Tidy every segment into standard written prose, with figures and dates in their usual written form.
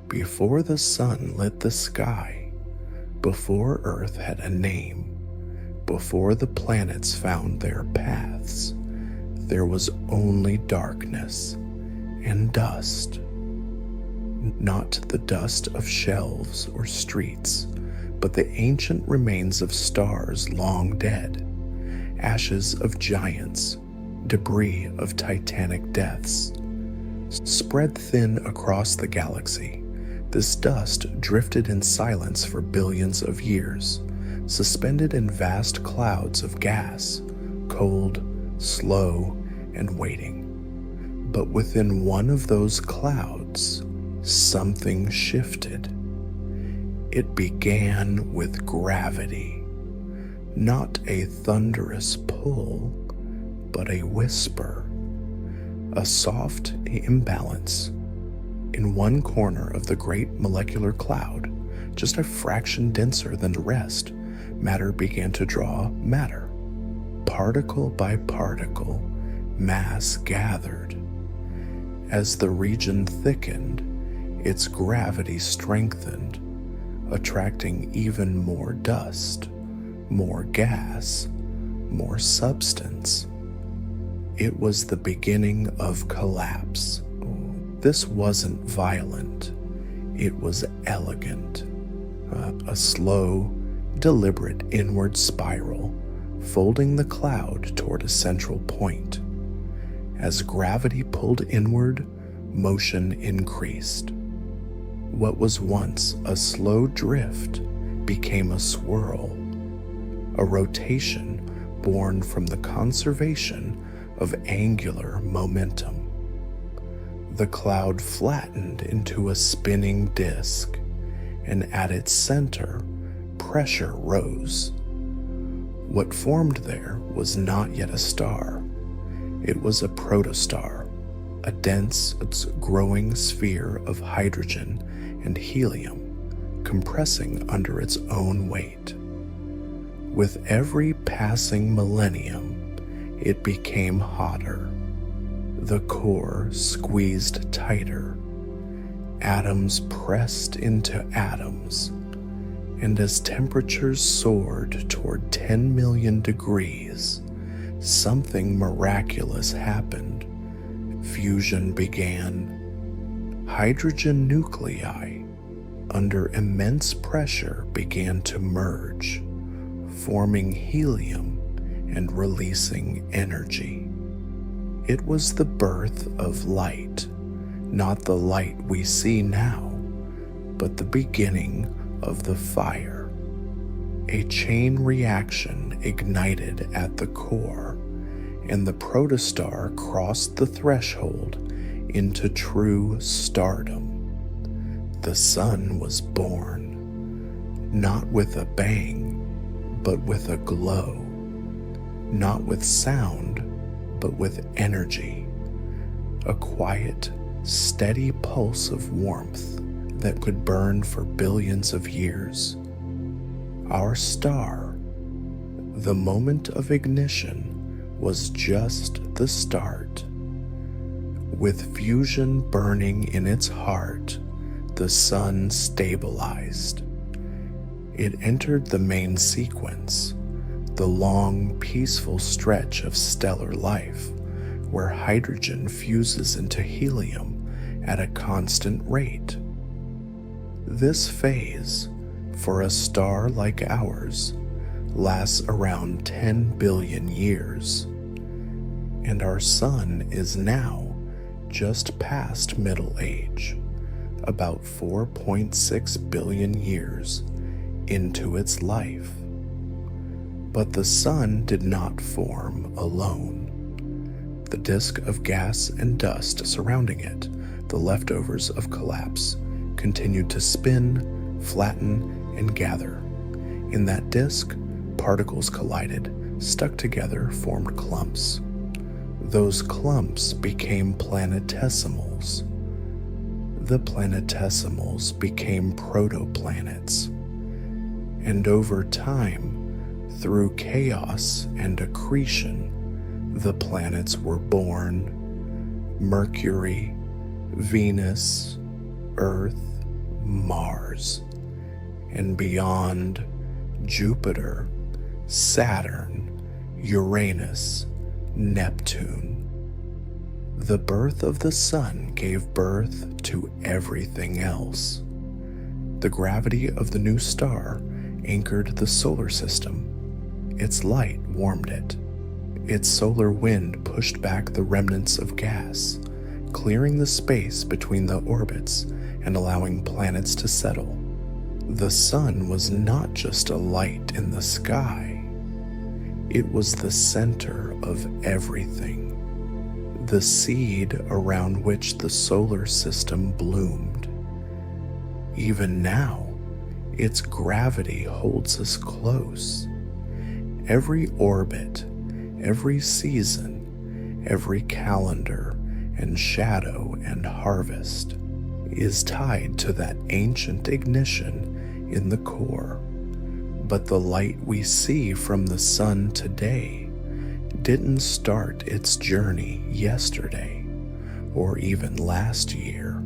Before the sun lit the sky, before Earth had a name, before the planets found their paths, there was only darkness and dust. Not the dust of shelves or streets, but the ancient remains of stars long dead, ashes of giants, debris of titanic deaths. Spread thin across the galaxy, this dust drifted in silence for billions of years, suspended in vast clouds of gas, cold, slow, and waiting. But within one of those clouds, something shifted. It began with gravity, not a thunderous pull, but a whisper, a soft imbalance. In one corner of the great molecular cloud, just a fraction denser than the rest, matter began to draw matter. Particle by particle, mass gathered. As the region thickened, its gravity strengthened, attracting even more dust, more gas, more substance. It was the beginning of collapse. This wasn't violent, it was elegant. A slow, deliberate inward spiral, folding the cloud toward a central point. As gravity pulled inward, motion increased. What was once a slow drift became a swirl, a rotation born from the conservation of angular momentum. The cloud flattened into a spinning disk, and at its center, pressure rose. What formed there was not yet a star. It was a protostar, a dense, growing sphere of hydrogen and helium, compressing under its own weight. With every passing millennium, it became hotter. The core squeezed tighter. Atoms pressed into atoms. And as temperatures soared toward 10 million degrees, something miraculous happened. Fusion began. Hydrogen nuclei, under immense pressure, began to merge, forming helium and releasing energy. It was the birth of light, not the light we see now, but the beginning of the fire. A chain reaction ignited at the core, and the protostar crossed the threshold into true stardom. The sun was born, not with a bang, but with a glow, not with sound, but with energy, a quiet, steady pulse of warmth that could burn for billions of years. Our star, the moment of ignition, was just the start. With fusion burning in its heart, the sun stabilized. It entered the main sequence, the long, peaceful stretch of stellar life, where hydrogen fuses into helium at a constant rate. This phase, for a star like ours, lasts around 10 billion years, and our sun is now just past middle age, about 4.6 billion years into its life. But the sun did not form alone. The disk of gas and dust surrounding it, the leftovers of collapse, continued to spin, flatten, and gather. In that disk, particles collided, stuck together, formed clumps. Those clumps became planetesimals. The planetesimals became protoplanets. And over time, through chaos and accretion, the planets were born. Mercury, Venus, Earth, Mars, and beyond, Jupiter, Saturn, Uranus, Neptune. The birth of the sun gave birth to everything else. The gravity of the new star anchored the solar system. Its light warmed it. Its solar wind pushed back the remnants of gas, clearing the space between the orbits and allowing planets to settle. The sun was not just a light in the sky. It was the center of everything, the seed around which the solar system bloomed. Even now, its gravity holds us close. Every orbit, every season, every calendar and shadow and harvest is tied to that ancient ignition in the core. But the light we see from the sun today didn't start its journey yesterday or even last year.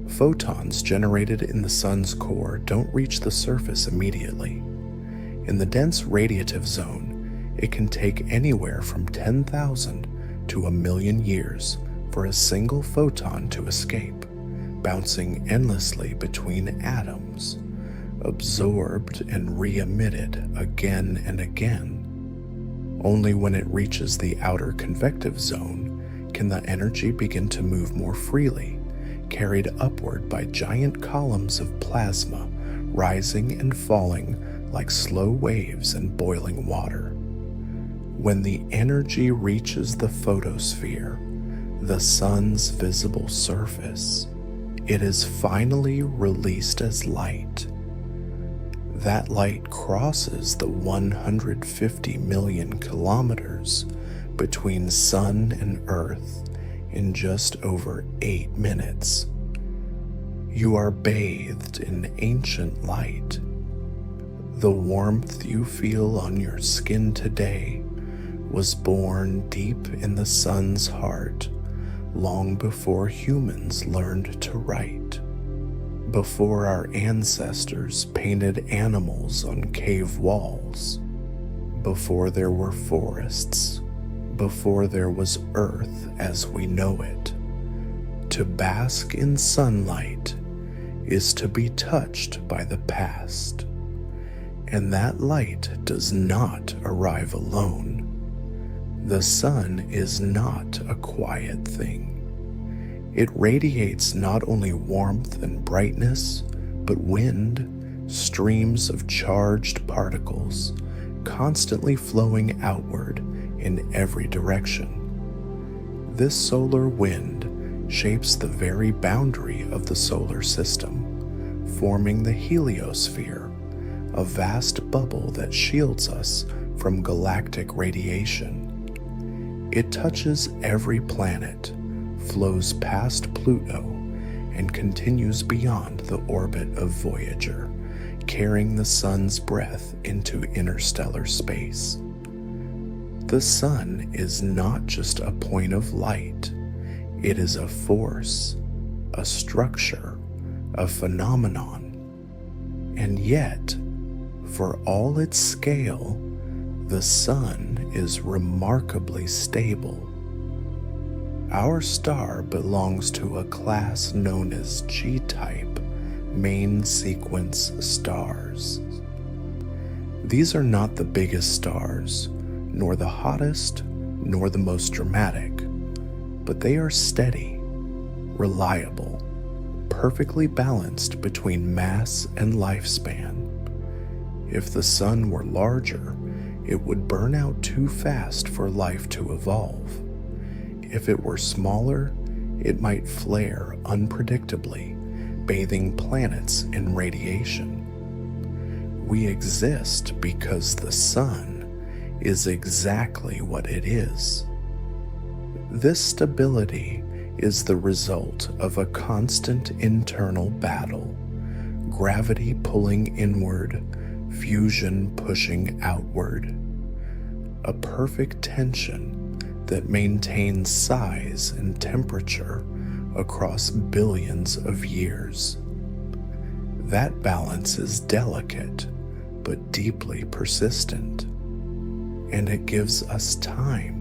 Photons generated in the sun's core don't reach the surface immediately. In the dense radiative zone, it can take anywhere from 10,000 to 1,000,000 years for a single photon to escape, bouncing endlessly between atoms, absorbed and re-emitted again and again. Only when it reaches the outer convective zone can the energy begin to move more freely, carried upward by giant columns of plasma rising and falling like slow waves in boiling water. When the energy reaches the photosphere, the sun's visible surface, it is finally released as light. That light crosses the 150 million kilometers between sun and earth in just over 8 minutes. You are bathed in ancient light. The warmth you feel on your skin today was born deep in the sun's heart long before humans learned to write, before our ancestors painted animals on cave walls, before there were forests, before there was earth as we know it. To bask in sunlight is to be touched by the past, and that light does not arrive alone. The sun is not a quiet thing. It radiates not only warmth and brightness, but wind, streams of charged particles, constantly flowing outward in every direction. This solar wind shapes the very boundary of the solar system, forming the heliosphere, a vast bubble that shields us from galactic radiation. It touches every planet, flows past Pluto, and continues beyond the orbit of Voyager, carrying the sun's breath into interstellar space. The sun is not just a point of light. It is a force, a structure, a phenomenon. And yet, for all its scale, the sun is remarkably stable. Our star belongs to a class known as G-type main sequence stars. These are not the biggest stars, nor the hottest, nor the most dramatic, but they are steady, reliable, perfectly balanced between mass and lifespan. If the sun were larger, it would burn out too fast for life to evolve. If it were smaller, it might flare unpredictably, bathing planets in radiation. We exist because the sun is exactly what it is. This stability is the result of a constant internal battle, gravity pulling inward, fusion pushing outward, a perfect tension that maintains size and temperature across billions of years. That balance is delicate but deeply persistent, and it gives us time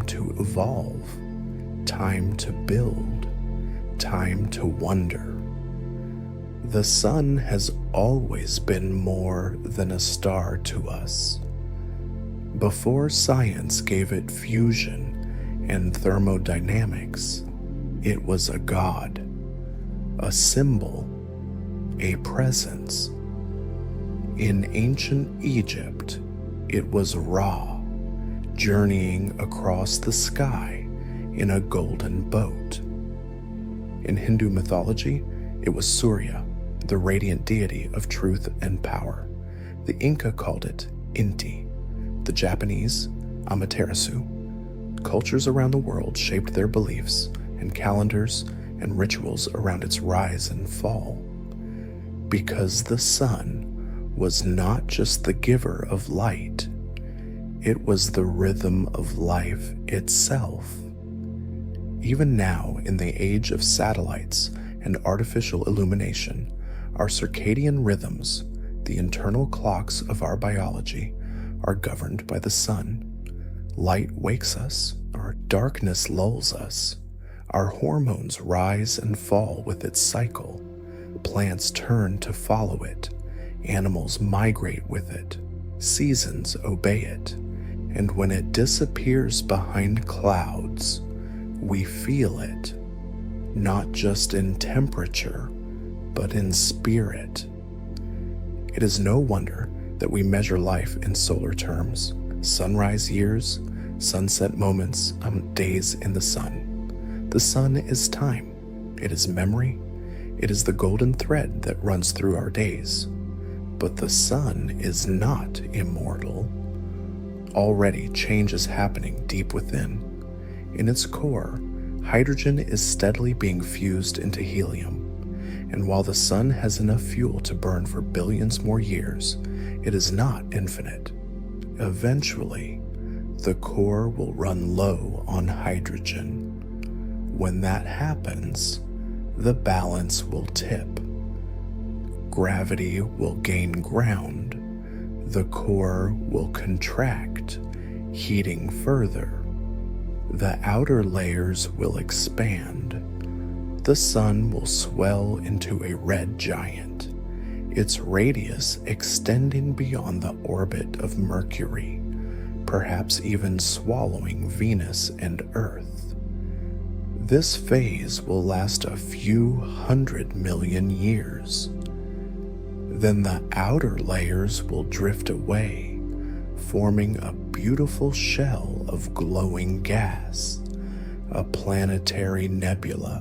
to evolve, time to build, time to wonder. The sun has always been more than a star to us. Before science gave it fusion and thermodynamics, it was a god, a symbol, a presence. In ancient Egypt, it was Ra, journeying across the sky in a golden boat. In Hindu mythology, it was Surya, the radiant deity of truth and power. The Inca called it Inti, the Japanese Amaterasu. Cultures around the world shaped their beliefs and calendars and rituals around its rise and fall. Because the sun was not just the giver of light, it was the rhythm of life itself. Even now, in the age of satellites and artificial illumination, our circadian rhythms, the internal clocks of our biology, are governed by the sun. Light wakes us, our darkness lulls us. Our hormones rise and fall with its cycle. Plants turn to follow it. Animals migrate with it. Seasons obey it. And when it disappears behind clouds, we feel it, not just in temperature, but in spirit. It is no wonder that we measure life in solar terms: sunrise years, sunset moments, days in the sun. The sun is time. It is memory. It is the golden thread that runs through our days. But the sun is not immortal. Already change is happening deep within. In its core, hydrogen is steadily being fused into helium. And while the sun has enough fuel to burn for billions more years, it is not infinite. Eventually, the core will run low on hydrogen. When that happens, the balance will tip. Gravity will gain ground. The core will contract, heating further. The outer layers will expand. The sun will swell into a red giant, its radius extending beyond the orbit of Mercury, perhaps even swallowing Venus and Earth. This phase will last a few 100 million years. Then the outer layers will drift away, forming a beautiful shell of glowing gas, a planetary nebula.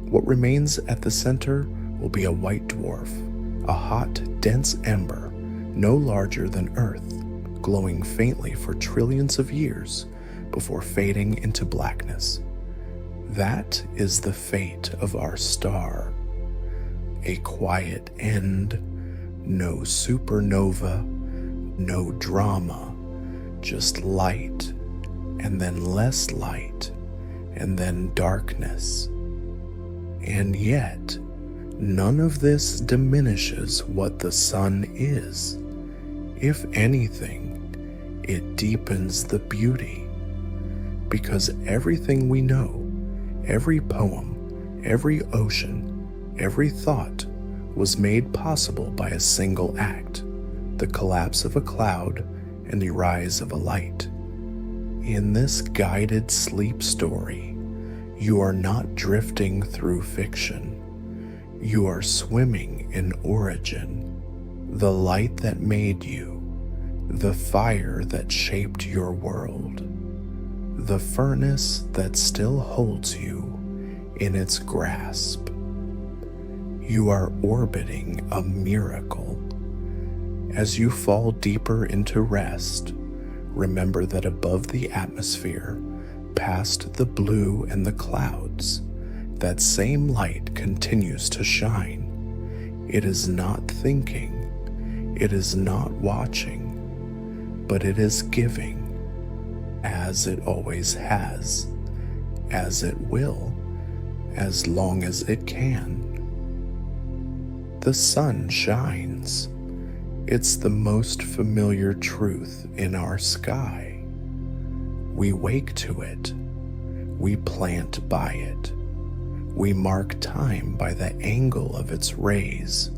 What remains at the center will be a white dwarf, a hot, dense ember, no larger than Earth, glowing faintly for trillions of years before fading into blackness. That is the fate of our star. A quiet end, no supernova, no drama, just light, and then less light, and then darkness. And yet, none of this diminishes what the sun is. If anything, it deepens the beauty, because everything we know, every poem, every ocean, every thought was made possible by a single act: the collapse of a cloud and the rise of a light. In this guided sleep story, you are not drifting through fiction. You are swimming in origin, the light that made you, the fire that shaped your world, the furnace that still holds you in its grasp. You are orbiting a miracle. As you fall deeper into rest, remember that above the atmosphere, past the blue and the clouds, that same light continues to shine. It is not thinking, it is not watching, but it is giving, as it always has, as it will, as long as it can. The sun shines. It's the most familiar truth in our sky. We wake to it. We plant by it. We mark time by the angle of its rays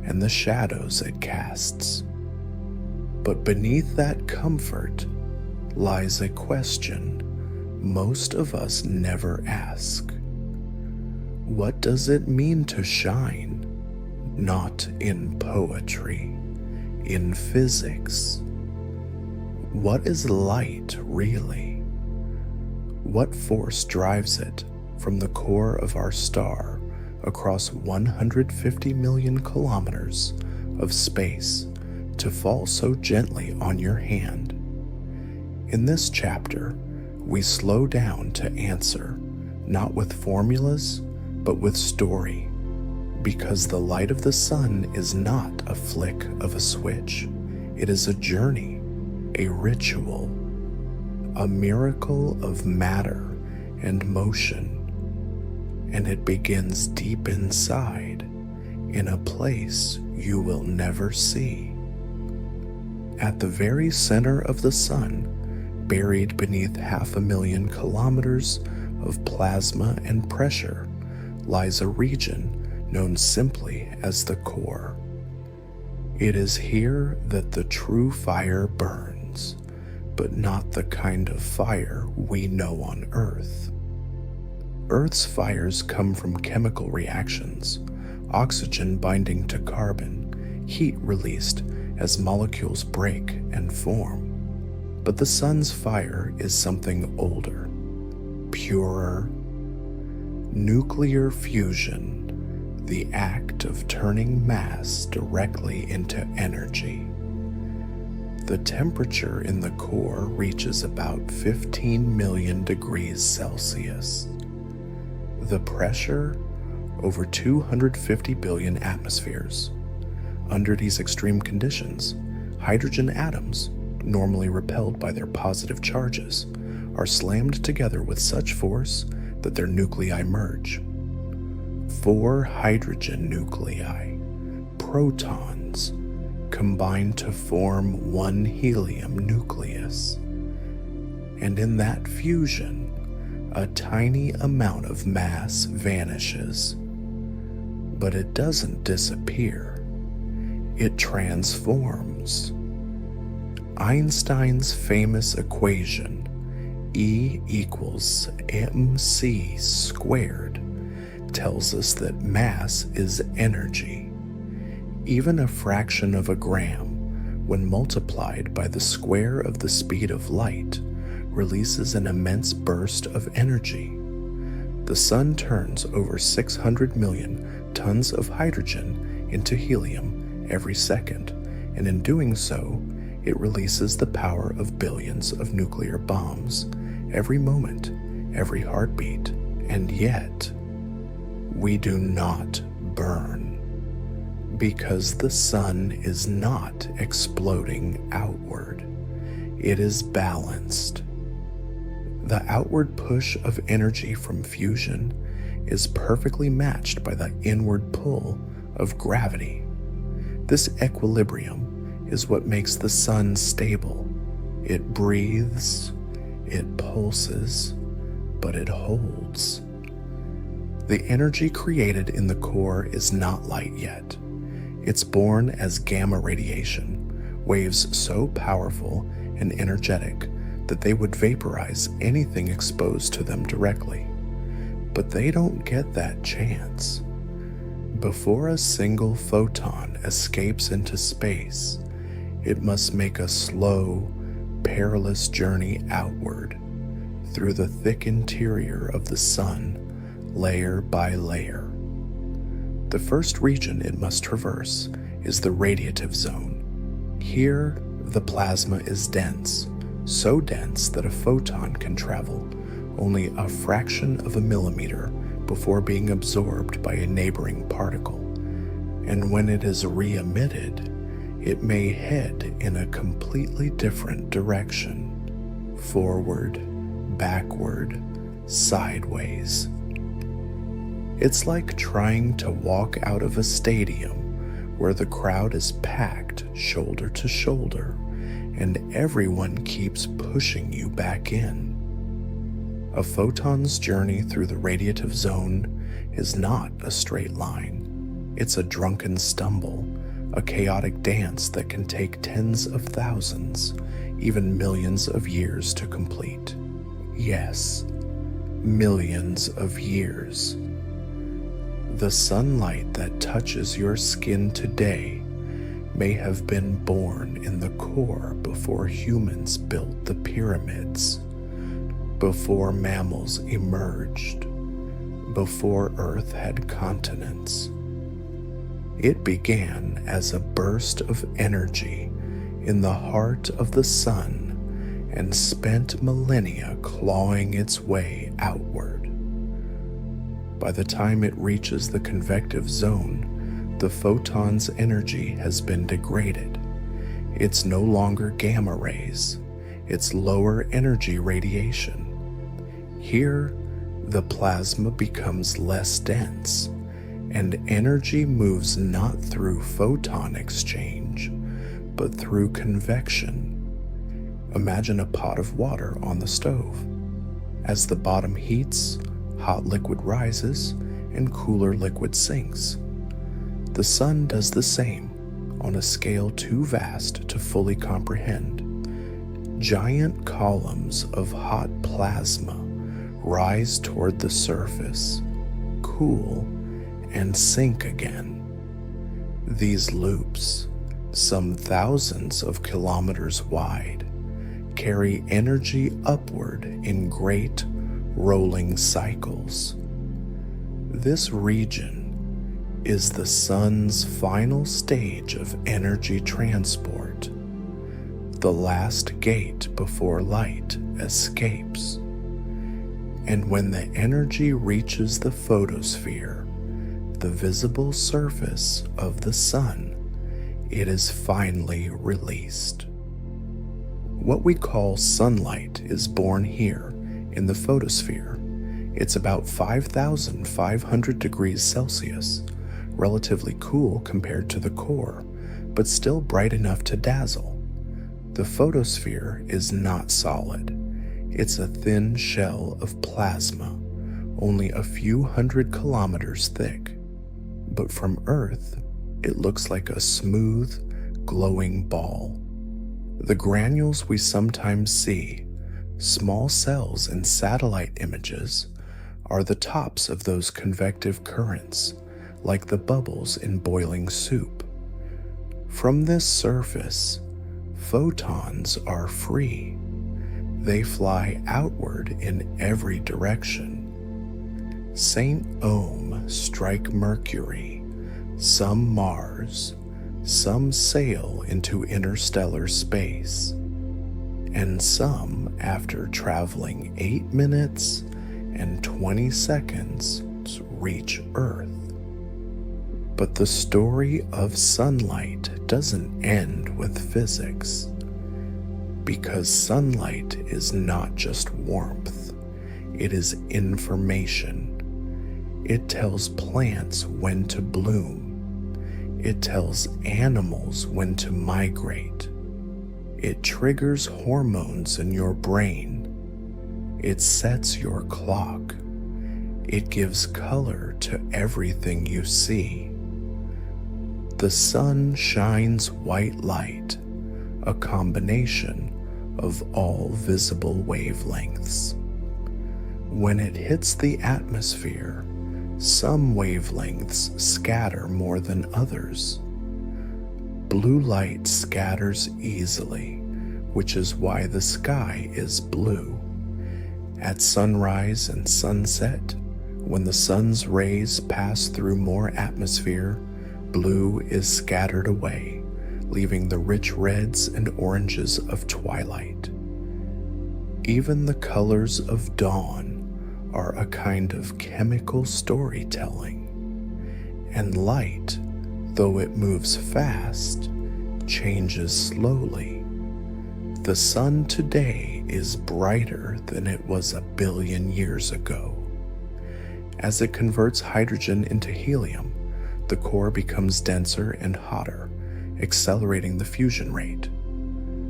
and the shadows it casts. But beneath that comfort lies a question most of us never ask. What does it mean to shine? Not in poetry, in physics. What is light really? What force drives it from the core of our star across 150 million kilometers of space to fall so gently on your hand? In this chapter, we slow down to answer, not with formulas, but with story, because the light of the sun is not a flick of a switch. It is a journey, a ritual, a miracle of matter and motion, and it begins deep inside, in a place you will never see. At the very center of the sun, buried beneath 500,000 kilometers of plasma and pressure, lies a region known simply as the core. It is here that the true fire burns, but not the kind of fire we know on Earth. Earth's fires come from chemical reactions, oxygen binding to carbon, heat released as molecules break and form. But the sun's fire is something older, purer. Nuclear fusion, the act of turning mass directly into energy. The temperature in the core reaches about 15 million degrees Celsius. The pressure, over 250 billion atmospheres. Under these extreme conditions, hydrogen atoms, normally repelled by their positive charges, are slammed together with such force that their nuclei merge. 4 hydrogen nuclei, protons, combine to form 1 helium nucleus. And in that fusion, a tiny amount of mass vanishes. But it doesn't disappear. It transforms. Einstein's famous equation, E equals mc squared, tells us that mass is energy. Even a fraction of a gram, when multiplied by the square of the speed of light, releases an immense burst of energy. The sun turns over 600 million tons of hydrogen into helium every second, and in doing so, it releases the power of billions of nuclear bombs every moment, every heartbeat, and yet we do not burn, because the sun is not exploding outward. It is balanced. The outward push of energy from fusion is perfectly matched by the inward pull of gravity. This equilibrium is what makes the sun stable. It breathes, it pulses, but it holds. The energy created in the core is not light yet. It's born as gamma radiation, waves so powerful and energetic that they would vaporize anything exposed to them directly. But they don't get that chance. Before a single photon escapes into space, it must make a slow, perilous journey outward through the thick interior of the sun, layer by layer. The first region it must traverse is the radiative zone. Here, the plasma is dense, so dense that a photon can travel only a fraction of a millimeter before being absorbed by a neighboring particle. And when it is re-emitted, it may head in a completely different direction, forward, backward, sideways. It's like trying to walk out of a stadium where the crowd is packed shoulder to shoulder and everyone keeps pushing you back in. A photon's journey through the radiative zone is not a straight line. It's a drunken stumble, a chaotic dance that can take tens of thousands, even millions of years to complete. Yes, millions of years. The sunlight that touches your skin today may have been born in the core before humans built the pyramids, before mammals emerged, before Earth had continents. It began as a burst of energy in the heart of the sun and spent millennia clawing its way outward. By the time it reaches the convective zone, the photon's energy has been degraded. It's no longer gamma rays, it's lower energy radiation. Here, the plasma becomes less dense, and energy moves not through photon exchange, but through convection. Imagine a pot of water on the stove. As the bottom heats, hot liquid rises and cooler liquid sinks. The sun does the same on a scale too vast to fully comprehend. Giant columns of hot plasma rise toward the surface, cool, and sink again. These loops, some thousands of kilometers wide, carry energy upward in great rolling cycles. This region is the sun's final stage of energy transport, the last gate before light escapes. And when the energy reaches the photosphere, the visible surface of the sun, it is finally released. What we call sunlight is born here in the photosphere. It's about 5,500 degrees Celsius, relatively cool compared to the core, but still bright enough to dazzle. The photosphere is not solid. It's a thin shell of plasma, only a few hundred kilometers thick. But from Earth, it looks like a smooth, glowing ball. The granules we sometimes see, small cells in satellite images, are the tops of those convective currents, like the bubbles in boiling soup. From this surface, photons are free. They fly outward in every direction. St. Ohm strike Mercury, some Mars, some sail into interstellar space, and some, after traveling 8 minutes and 20 seconds, reach Earth. But the story of sunlight doesn't end with physics, because sunlight is not just warmth, it is information. It tells plants when to bloom. It tells animals when to migrate. It triggers hormones in your brain. It sets your clock. It gives color to everything you see. The sun shines white light, a combination of all visible wavelengths. When it hits the atmosphere, some wavelengths scatter more than others. Blue light scatters easily, which is why the sky is blue. At sunrise and sunset, when the sun's rays pass through more atmosphere, blue is scattered away, leaving the rich reds and oranges of twilight. Even the colors of dawn are a kind of chemical storytelling, and light, though it moves fast, changes slowly. The sun today is brighter than it was 1 billion years ago. As it converts hydrogen into helium, the core becomes denser and hotter, accelerating the fusion rate.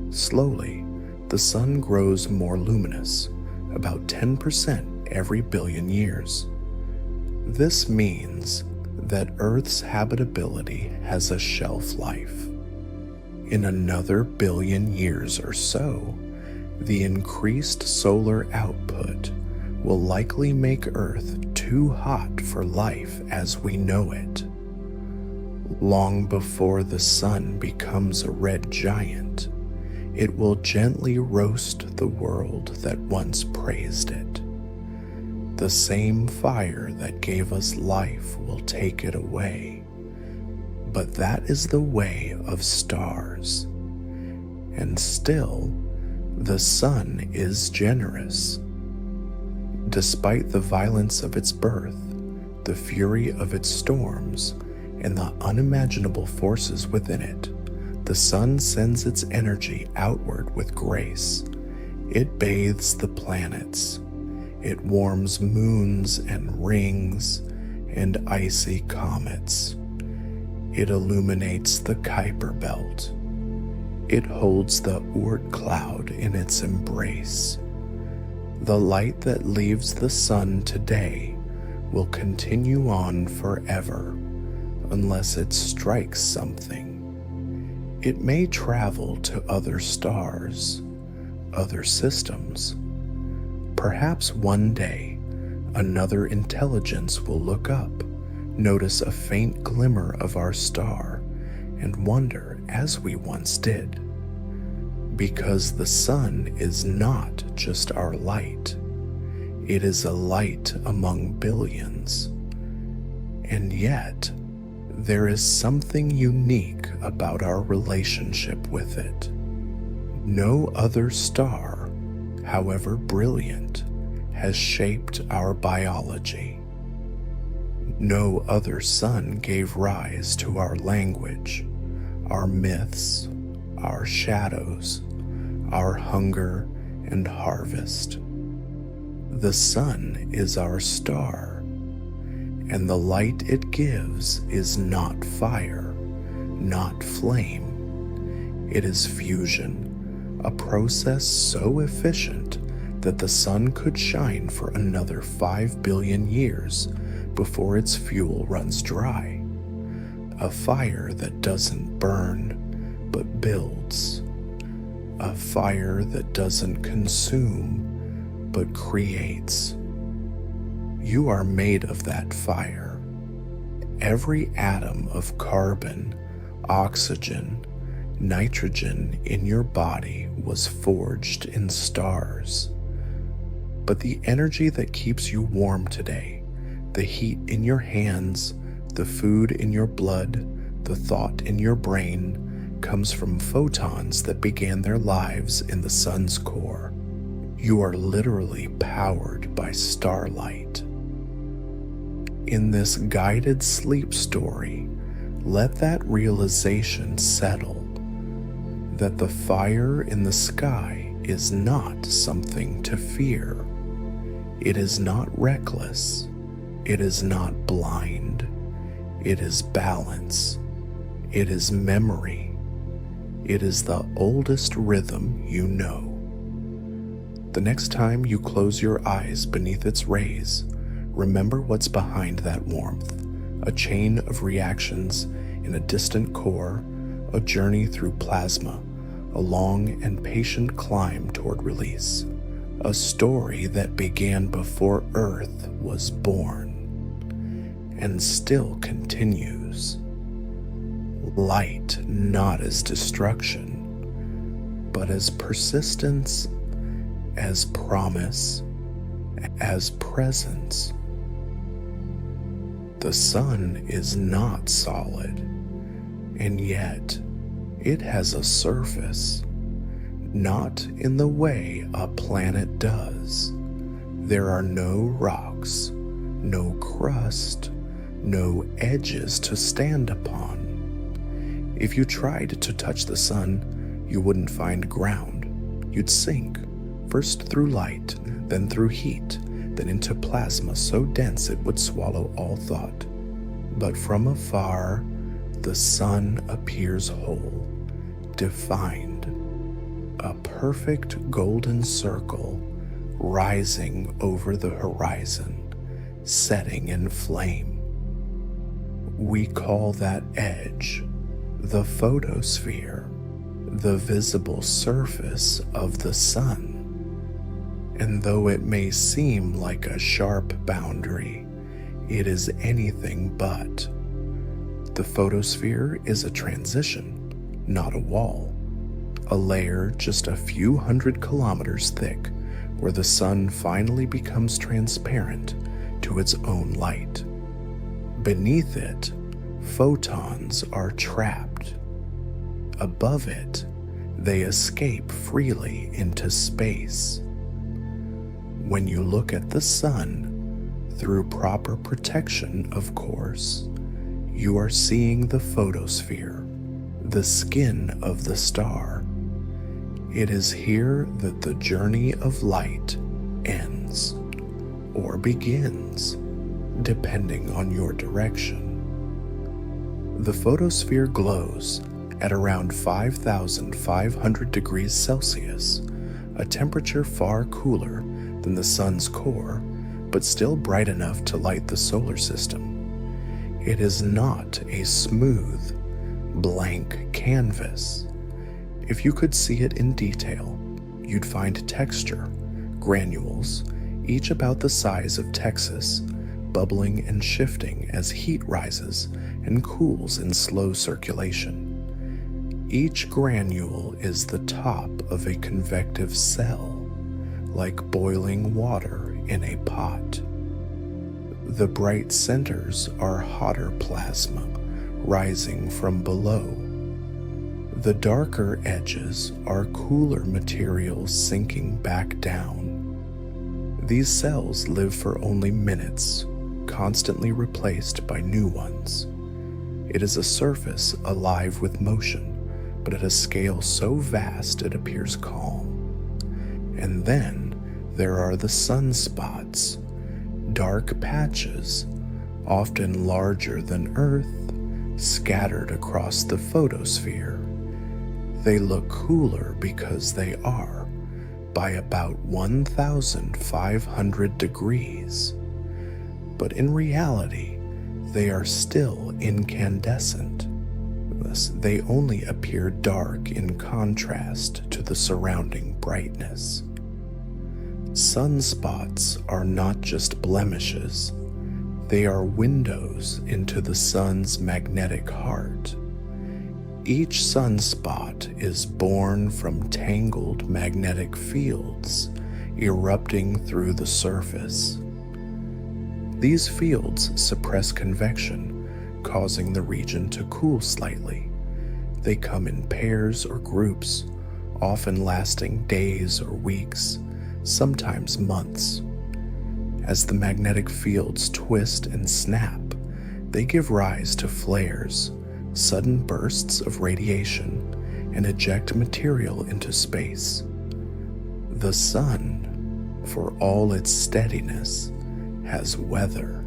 Slowly, the sun grows more luminous, about 10% every billion years. This means that Earth's habitability has a shelf life. In another billion years or so, the increased solar output will likely make Earth too hot for life as we know it. Long before the sun becomes a red giant, it will gently roast the world that once praised it. The same fire that gave us life will take it away. But that is the way of stars. And still, the sun is generous. Despite the violence of its birth, the fury of its storms, and the unimaginable forces within it, the sun sends its energy outward with grace. It bathes the planets. It warms moons and rings and icy comets. It illuminates the Kuiper belt. It holds the Oort cloud in its embrace. The light that leaves the sun today will continue on forever unless it strikes something. It may travel to other stars, other systems. Perhaps one day, another intelligence will look up, notice a faint glimmer of our star, and wonder as we once did. Because the sun is not just our light. It is a light among billions. And yet, there is something unique about our relationship with it. No other star, however brilliant, has shaped our biology. No other sun gave rise to our language, our myths, our shadows, our hunger and harvest. The sun is our star, and the light it gives is not fire, not flame. It is fusion, a process so efficient that the sun could shine for another 5 billion years before its fuel runs dry. A fire that doesn't burn, but builds. A fire that doesn't consume, but creates. You are made of that fire. Every atom of carbon, oxygen, nitrogen in your body was forged in stars. But the energy that keeps you warm today, the heat in your hands, the food in your blood, the thought in your brain, comes from photons that began their lives in the sun's core. You are literally powered by starlight. In this guided sleep story, let that realization settle, that the fire in the sky is not something to fear. It is not reckless. It is not blind. It is balance. It is memory. It is the oldest rhythm you know. The next time you close your eyes beneath its rays, remember what's behind that warmth, a chain of reactions in a distant core, a journey through plasma, a long and patient climb toward release, a story that began before Earth was born and still continues. Light not as destruction, but as persistence, as promise, as presence. The sun is not solid, and yet it has a surface, not in the way a planet does. There are no rocks, no crust, no edges to stand upon. If you tried to touch the sun, you wouldn't find ground. You'd sink, first through light, then through heat, then into plasma so dense it would swallow all thought. But from afar, the sun appears whole, defined, a perfect golden circle rising over the horizon, setting in flame. We call that edge the photosphere, the visible surface of the sun. And though it may seem like a sharp boundary, it is anything but. The photosphere is a transition, not a wall, a layer just a few hundred kilometers thick where the sun finally becomes transparent to its own light. Beneath it, photons are trapped. Above it, they escape freely into space. When you look at the sun, through proper protection, of course, you are seeing the photosphere, the skin of the star. It is here that the journey of light ends, or begins, depending on your direction. The photosphere glows at around 5,500 degrees Celsius, a temperature far cooler than the sun's core, but still bright enough to light the solar system. It is not a smooth, blank canvas. If you could see it in detail, you'd find texture, granules, each about the size of Texas, bubbling and shifting as heat rises and cools in slow circulation. Each granule is the top of a convective cell, like boiling water in a pot. The bright centers are hotter plasma rising from below. The darker edges are cooler materials sinking back down. These cells live for only minutes, constantly replaced by new ones. It is a surface alive with motion, but at a scale so vast it appears calm. And then there are the sunspots, dark patches, often larger than Earth, scattered across the photosphere. They look cooler because they are, by about 1,500 degrees. But in reality, they are still incandescent. Thus, they only appear dark in contrast to the surrounding brightness. Sunspots are not just blemishes, they are windows into the sun's magnetic heart. Each sunspot is born from tangled magnetic fields erupting through the surface. These fields suppress convection, causing the region to cool slightly. They come in pairs or groups, often lasting days or weeks, sometimes months. As the magnetic fields twist and snap, they give rise to flares, sudden bursts of radiation, and eject material into space. The sun, for all its steadiness, has weather,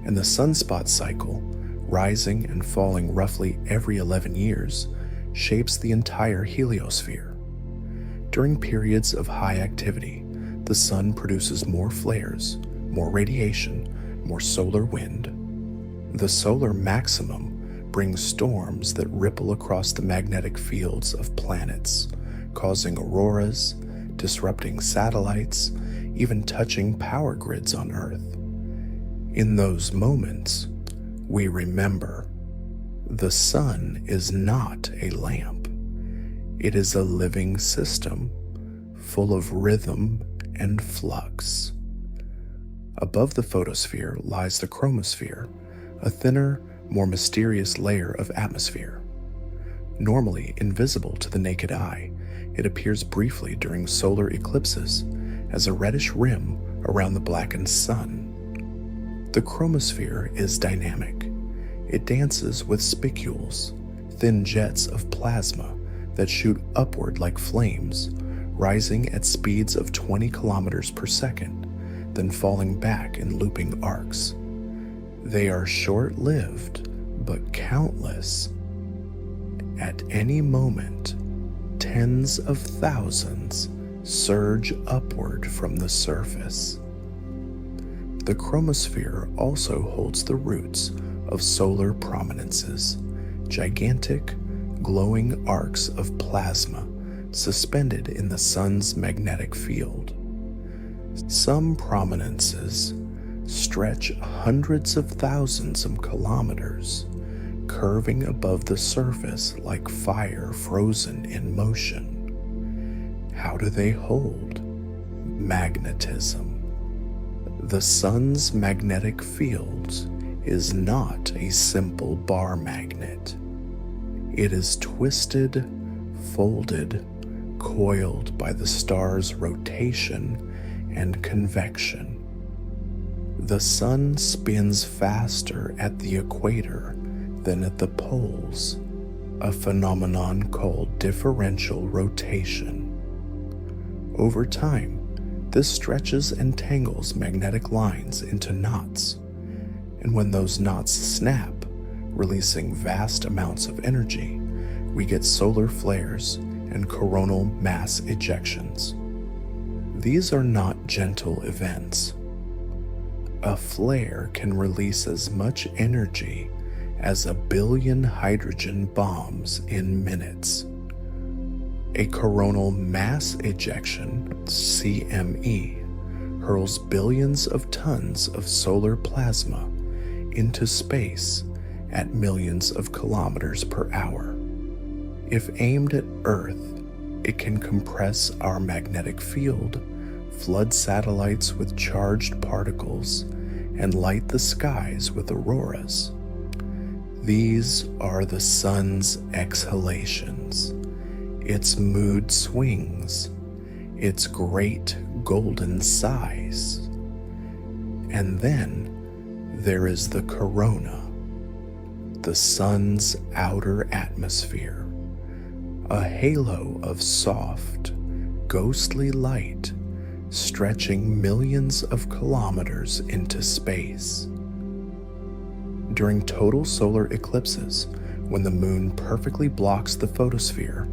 and the sunspot cycle, rising and falling roughly every 11 years, shapes the entire heliosphere. During periods of high activity, the sun produces more flares, more radiation, more solar wind. The solar maximum brings storms that ripple across the magnetic fields of planets, causing auroras, disrupting satellites, even touching power grids on Earth. In those moments, we remember the sun is not a lamp. It is a living system full of rhythm and flux. Above the photosphere lies the chromosphere, a thinner, more mysterious layer of atmosphere. Normally invisible to the naked eye, it appears briefly during solar eclipses as a reddish rim around the blackened sun. The chromosphere is dynamic. It dances with spicules, thin jets of plasma that shoot upward like flames, rising at speeds of 20 kilometers per second, then falling back in looping arcs. They are short-lived but countless. At any moment, tens of thousands surge upward from the surface. The chromosphere also holds the roots of solar prominences, gigantic, glowing arcs of plasma suspended in the sun's magnetic field. Some prominences stretch hundreds of thousands of kilometers, curving above the surface like fire frozen in motion. How do they hold? Magnetism. The sun's magnetic field is not a simple bar magnet. It is twisted, folded, coiled by the star's rotation and convection. The sun spins faster at the equator than at the poles, a phenomenon called differential rotation. Over time, this stretches and tangles magnetic lines into knots, and when those knots snap, releasing vast amounts of energy, we get solar flares and coronal mass ejections. These are not gentle events. A flare can release as much energy as 1 billion hydrogen bombs in minutes. A coronal mass ejection, CME, hurls billions of tons of solar plasma into space at millions of kilometers per hour. If aimed at Earth, it can compress our magnetic field, flood satellites with charged particles, and light the skies with auroras. These are the sun's exhalations, its mood swings, its great golden sighs. And then there is the corona, the sun's outer atmosphere, a halo of soft, ghostly light stretching millions of kilometers into space. During total solar eclipses, when the moon perfectly blocks the photosphere,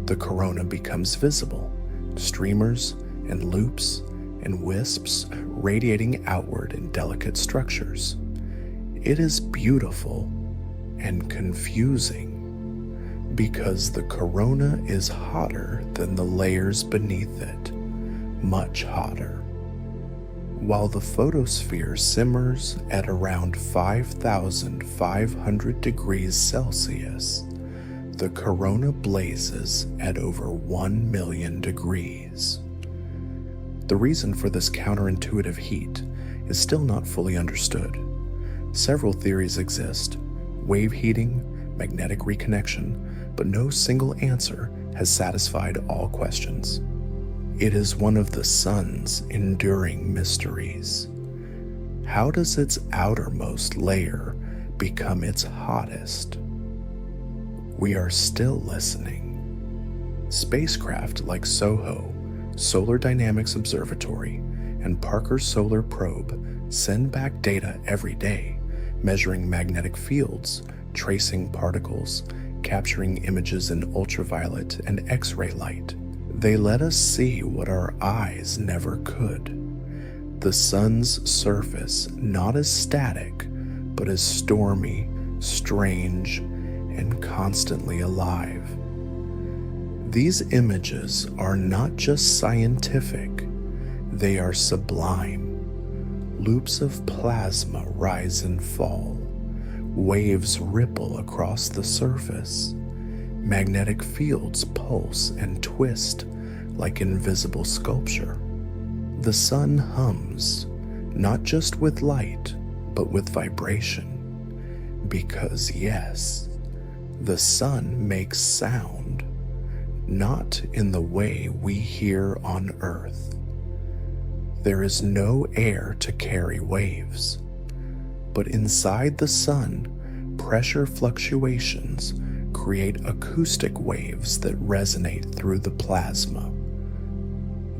the corona becomes visible, streamers and loops and wisps radiating outward in delicate structures. It is beautiful and confusing because the corona is hotter than the layers beneath it, much hotter. While the photosphere simmers at around 5,500 degrees Celsius, the corona blazes at over 1 million degrees. The reason for this counterintuitive heat is still not fully understood. Several theories exist: wave heating, magnetic reconnection, but no single answer has satisfied all questions. It is one of the sun's enduring mysteries. How does its outermost layer become its hottest? We are still listening. Spacecraft like SOHO, Solar Dynamics Observatory, and Parker Solar Probe send back data every day, measuring magnetic fields, tracing particles, capturing images in ultraviolet and X-ray light. They let us see what our eyes never could. The sun's surface not as static, but as stormy, strange, and constantly alive. These images are not just scientific, they are sublime. Loops of plasma rise and fall. Waves ripple across the surface. Magnetic fields pulse and twist like invisible sculpture. The sun hums, not just with light, but with vibration. Because yes, the sun makes sound, not in the way we hear on Earth. There is no air to carry waves, but inside the sun, pressure fluctuations create acoustic waves that resonate through the plasma.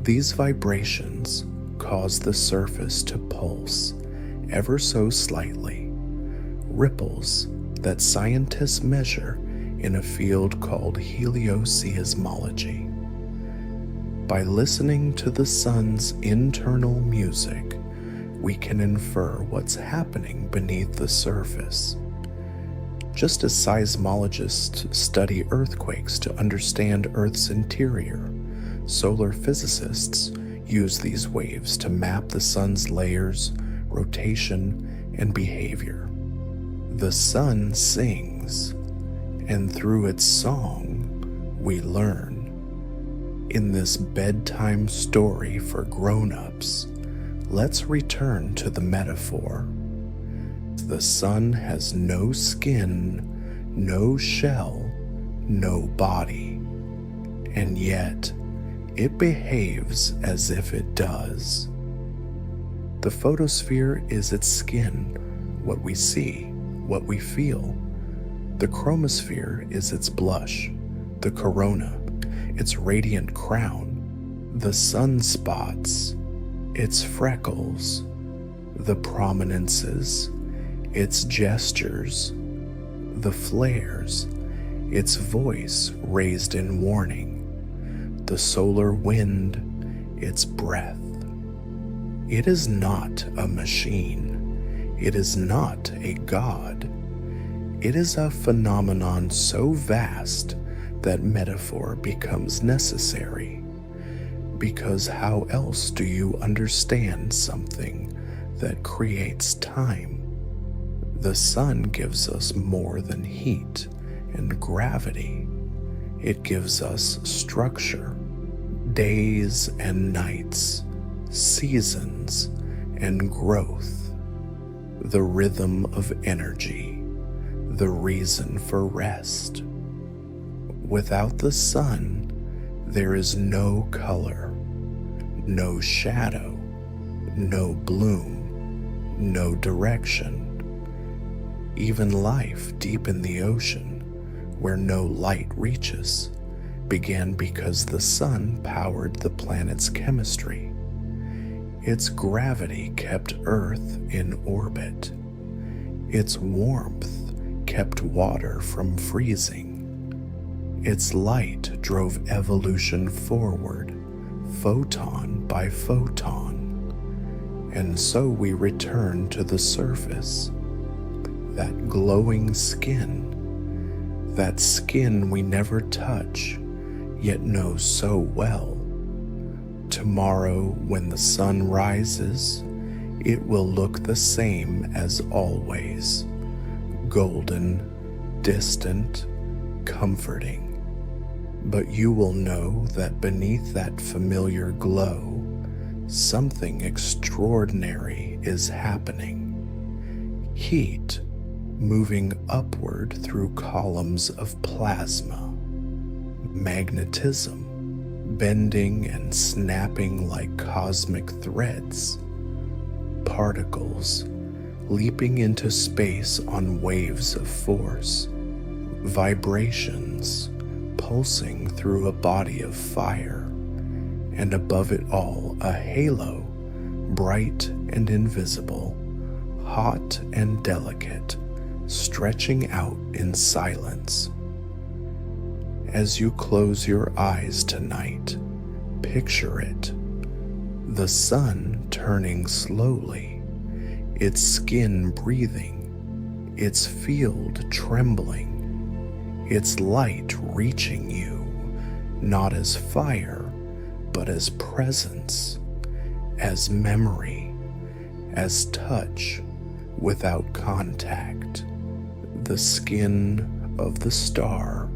These vibrations cause the surface to pulse ever so slightly, ripples that scientists measure in a field called helioseismology. By listening to the sun's internal music, we can infer what's happening beneath the surface. Just as seismologists study earthquakes to understand Earth's interior, solar physicists use these waves to map the sun's layers, rotation, and behavior. The sun sings, and through its song, we learn. In this bedtime story for grown-ups, let's return to the metaphor. The sun has no skin, no shell, no body, and yet it behaves as if it does. The photosphere is its skin, what we see, what we feel. The chromosphere is its blush, the corona, its radiant crown, the sunspots, its freckles, the prominences, its gestures, the flares, its voice raised in warning, the solar wind, its breath. It is not a machine. It is not a god. It is a phenomenon so vast that metaphor becomes necessary. Because how else do you understand something that creates time? The sun gives us more than heat and gravity. It gives us structure, days and nights, seasons and growth, the rhythm of energy, the reason for rest. Without the sun, there is no color, no shadow, no bloom, no direction. Even life deep in the ocean, where no light reaches, began because the sun powered the planet's chemistry. Its gravity kept Earth in orbit. Its warmth kept water from freezing. Its light drove evolution forward, photon by photon. And so we return to the surface, that glowing skin, that skin we never touch, yet know so well. Tomorrow, when the sun rises, it will look the same as always, golden, distant, comforting. But you will know that beneath that familiar glow, something extraordinary is happening. Heat moving upward through columns of plasma, magnetism bending and snapping like cosmic threads, particles leaping into space on waves of force, vibrations pulsing through a body of fire, and above it all a halo, bright and invisible, hot and delicate, stretching out in silence. As you close your eyes tonight, picture it. The sun turning slowly, its skin breathing, its field trembling, its light reaching you, not as fire, but as presence, as memory, as touch without contact, the skin of the star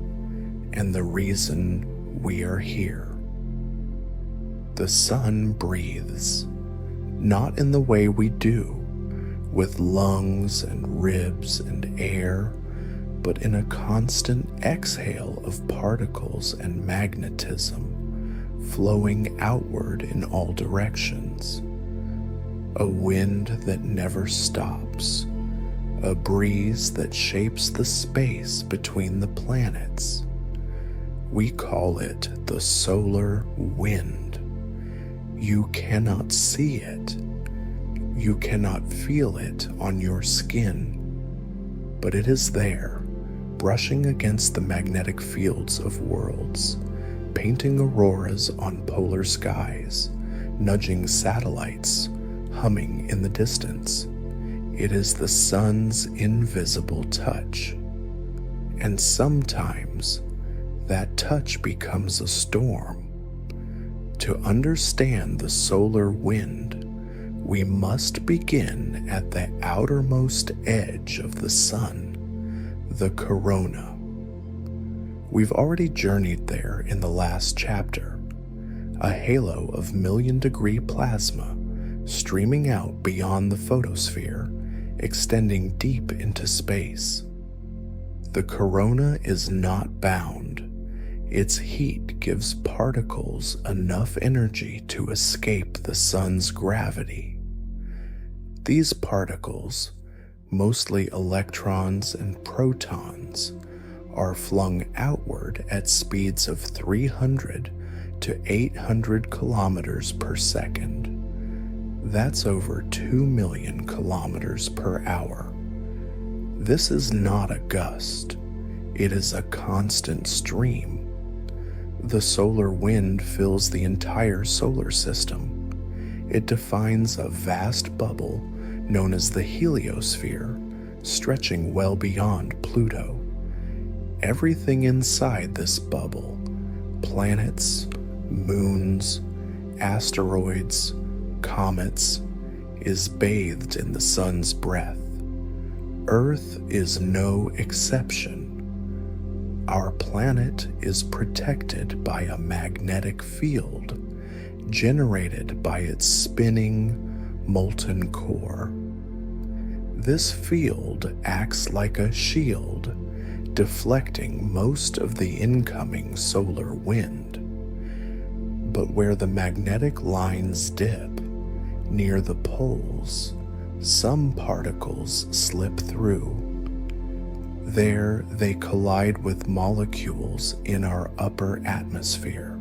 and the reason we are here. The sun breathes, not in the way we do, with lungs and ribs and air, but in a constant exhale of particles and magnetism, flowing outward in all directions. A wind that never stops, a breeze that shapes the space between the planets. We call it the solar wind. You cannot see it. You cannot feel it on your skin. but it is there, brushing against the magnetic fields of worlds, painting auroras on polar skies, nudging satellites, humming in the distance. It is the sun's invisible touch. And sometimes that touch becomes a storm. To understand the solar wind, we must begin at the outermost edge of the sun, the corona. We've already journeyed there in the last chapter, a halo of million-degree plasma streaming out beyond the photosphere, extending deep into space. The corona is not bound. Its heat gives particles enough energy to escape the sun's gravity. These particles, mostly electrons and protons, are flung outward at speeds of 300 to 800 kilometers per second. That's over 2 million kilometers per hour. This is not a gust. It is a constant stream. The solar wind fills the entire solar system. It defines a vast bubble known as the heliosphere, stretching well beyond Pluto. Everything inside this bubble, planets, moons, asteroids, comets, is bathed in the sun's breath. Earth is no exception. Our planet is protected by a magnetic field generated by its spinning, molten core. This field acts like a shield, deflecting most of the incoming solar wind. But where the magnetic lines dip, near the poles, some particles slip through. There they collide with molecules in our upper atmosphere.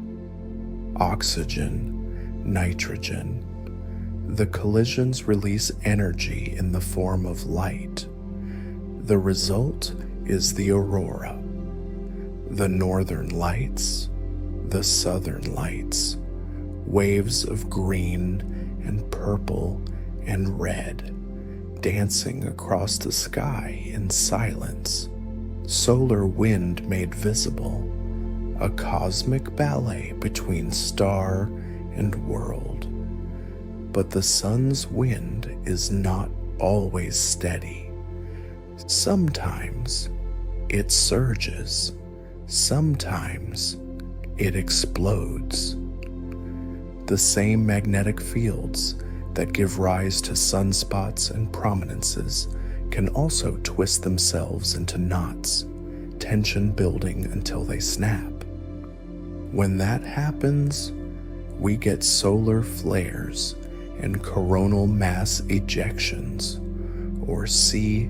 Oxygen, nitrogen. The collisions release energy in the form of light. The result is the aurora. The northern lights, the southern lights, waves of green and purple and red, dancing across the sky in silence. Solar wind made visible, a cosmic ballet between star and world. But the sun's wind is not always steady. Sometimes it surges, sometimes it explodes. The same magnetic fields that give rise to sunspots and prominences can also twist themselves into knots, tension building until they snap. When that happens, we get solar flares and coronal mass ejections, or CMEs.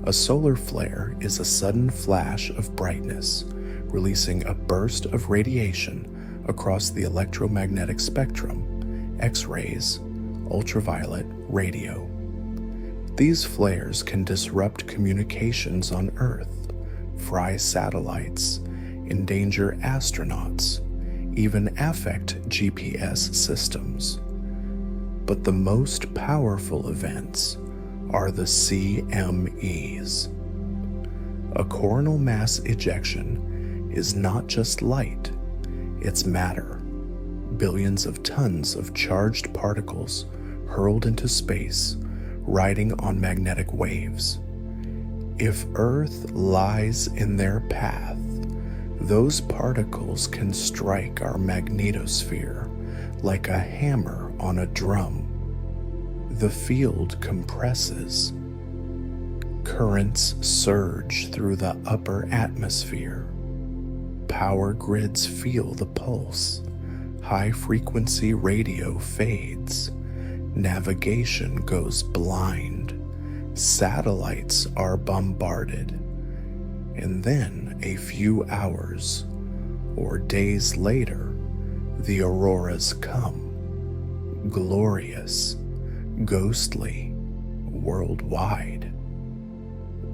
A solar flare is a sudden flash of brightness, releasing a burst of radiation across the electromagnetic spectrum, X-rays, ultraviolet, radio. These flares can disrupt communications on Earth, fry satellites, endanger astronauts, even affect GPS systems. But the most powerful events are the CMEs. A coronal mass ejection is not just light, it's matter. Billions of tons of charged particles hurled into space, riding on magnetic waves. If Earth lies in their path, those particles can strike our magnetosphere like a hammer on a drum. The field compresses. Currents surge through the upper atmosphere. Power grids feel the pulse. High-frequency radio fades. Navigation goes blind. Satellites are bombarded. And then, a few hours or days later, the auroras come. Glorious, ghostly, worldwide.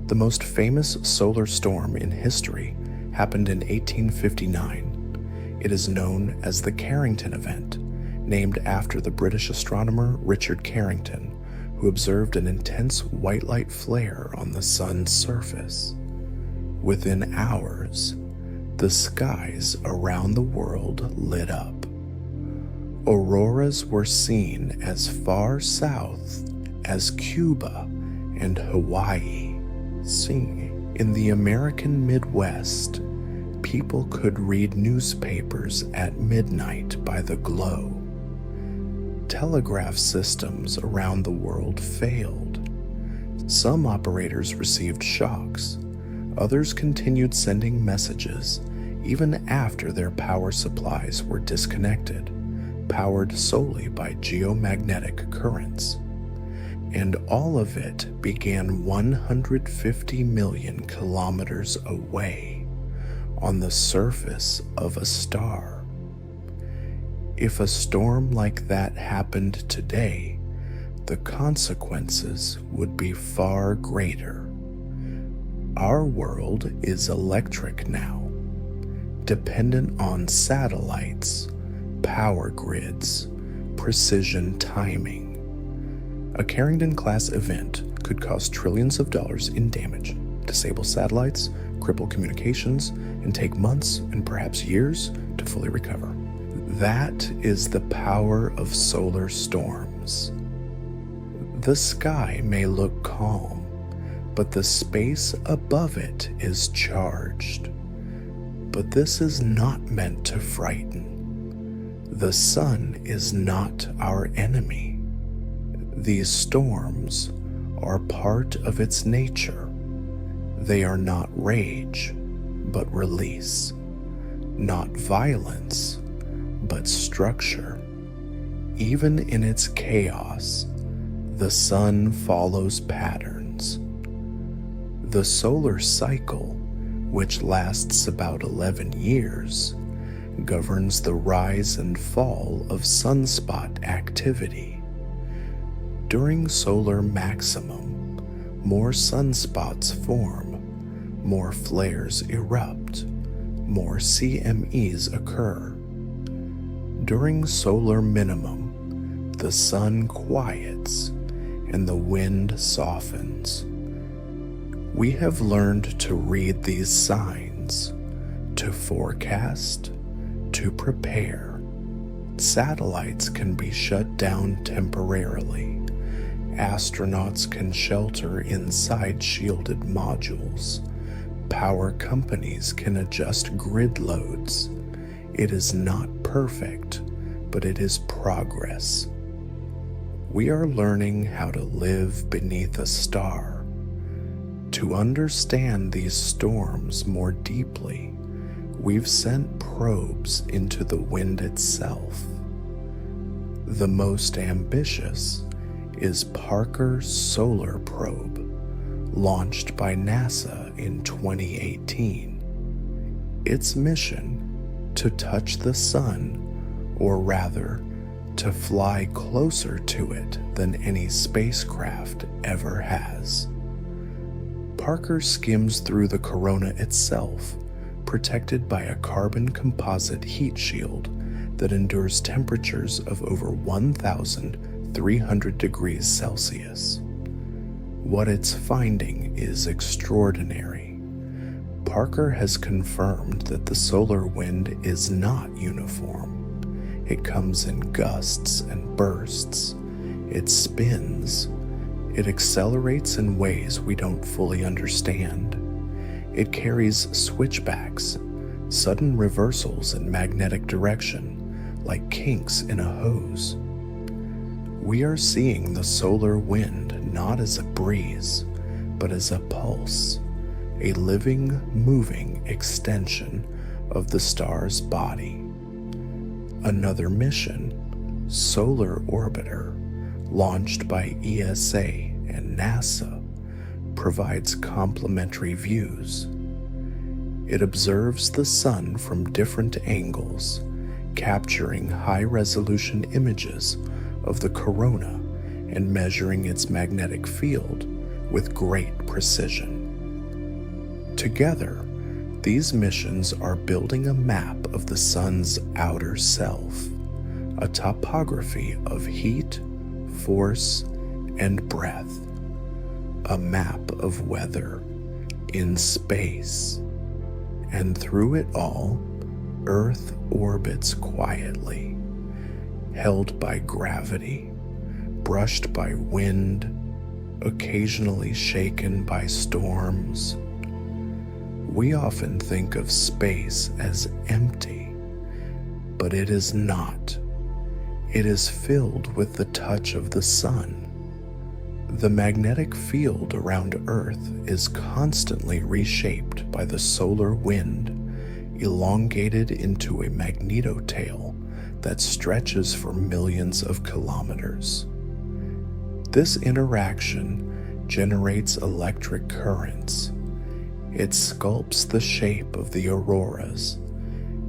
The most famous solar storm in history happened in 1859. It is known as the Carrington event, named after the British astronomer Richard Carrington, who observed an intense white light flare on the sun's surface. Within hours, the skies around the world lit up. Auroras were seen as far south as Cuba and Hawaii. In the American Midwest, people could read newspapers at midnight by the glow. Telegraph systems around the world failed. Some operators received shocks. Others continued sending messages even after their power supplies were disconnected, powered solely by geomagnetic currents. And all of it began 150 million kilometers away, on the surface of a star. If a storm like that happened today, the consequences would be far greater. Our world is electric now, dependent on satellites, power grids, precision timing. A Carrington-class event could cost trillions of dollars in damage, disable satellites, cripple communications, and take months and perhaps years to fully recover. That is the power of solar storms. The sky may look calm, but the space above it is charged. But this is not meant to frighten. The sun is not our enemy. These storms are part of its nature. They are not rage, but release. Not violence, but structure. Even in its chaos, the sun follows patterns. The solar cycle, which lasts about 11 years, governs the rise and fall of sunspot activity. During solar maximum, more sunspots form, more flares erupt, more CMEs occur. During solar minimum, the sun quiets and the wind softens. We have learned to read these signs, to forecast, to prepare. Satellites can be shut down temporarily. Astronauts can shelter inside shielded modules. Power companies can adjust grid loads. It is not perfect, but it is progress. We are learning how to live beneath a star. To understand these storms more deeply, we've sent probes into the wind itself. The most ambitious is Parker's Solar Probe, launched by NASA in 2018. Its mission: to touch the sun, or rather, to fly closer to it than any spacecraft ever has. Parker skims through the corona itself, protected by a carbon composite heat shield that endures temperatures of over 1,300 degrees Celsius. What it's finding is extraordinary. Parker has confirmed that the solar wind is not uniform. It comes in gusts and bursts. It spins. It accelerates in ways we don't fully understand. It carries switchbacks, sudden reversals in magnetic direction, like kinks in a hose. We are seeing the solar wind not as a breeze, but as a pulse, a living, moving extension of the star's body. Another mission, Solar Orbiter, launched by ESA and NASA, provides complementary views. It observes the sun from different angles, capturing high-resolution images of the corona and measuring its magnetic field with great precision. Together, these missions are building a map of the sun's outer self, a topography of heat, force, and breath, a map of weather in space. And through it all, Earth orbits quietly, held by gravity, brushed by wind, occasionally shaken by storms. We often think of space as empty, but it is not. It is filled with the touch of the sun. The magnetic field around Earth is constantly reshaped by the solar wind, elongated into a magnetotail that stretches for millions of kilometers. This interaction generates electric currents. It sculpts the shape of the auroras.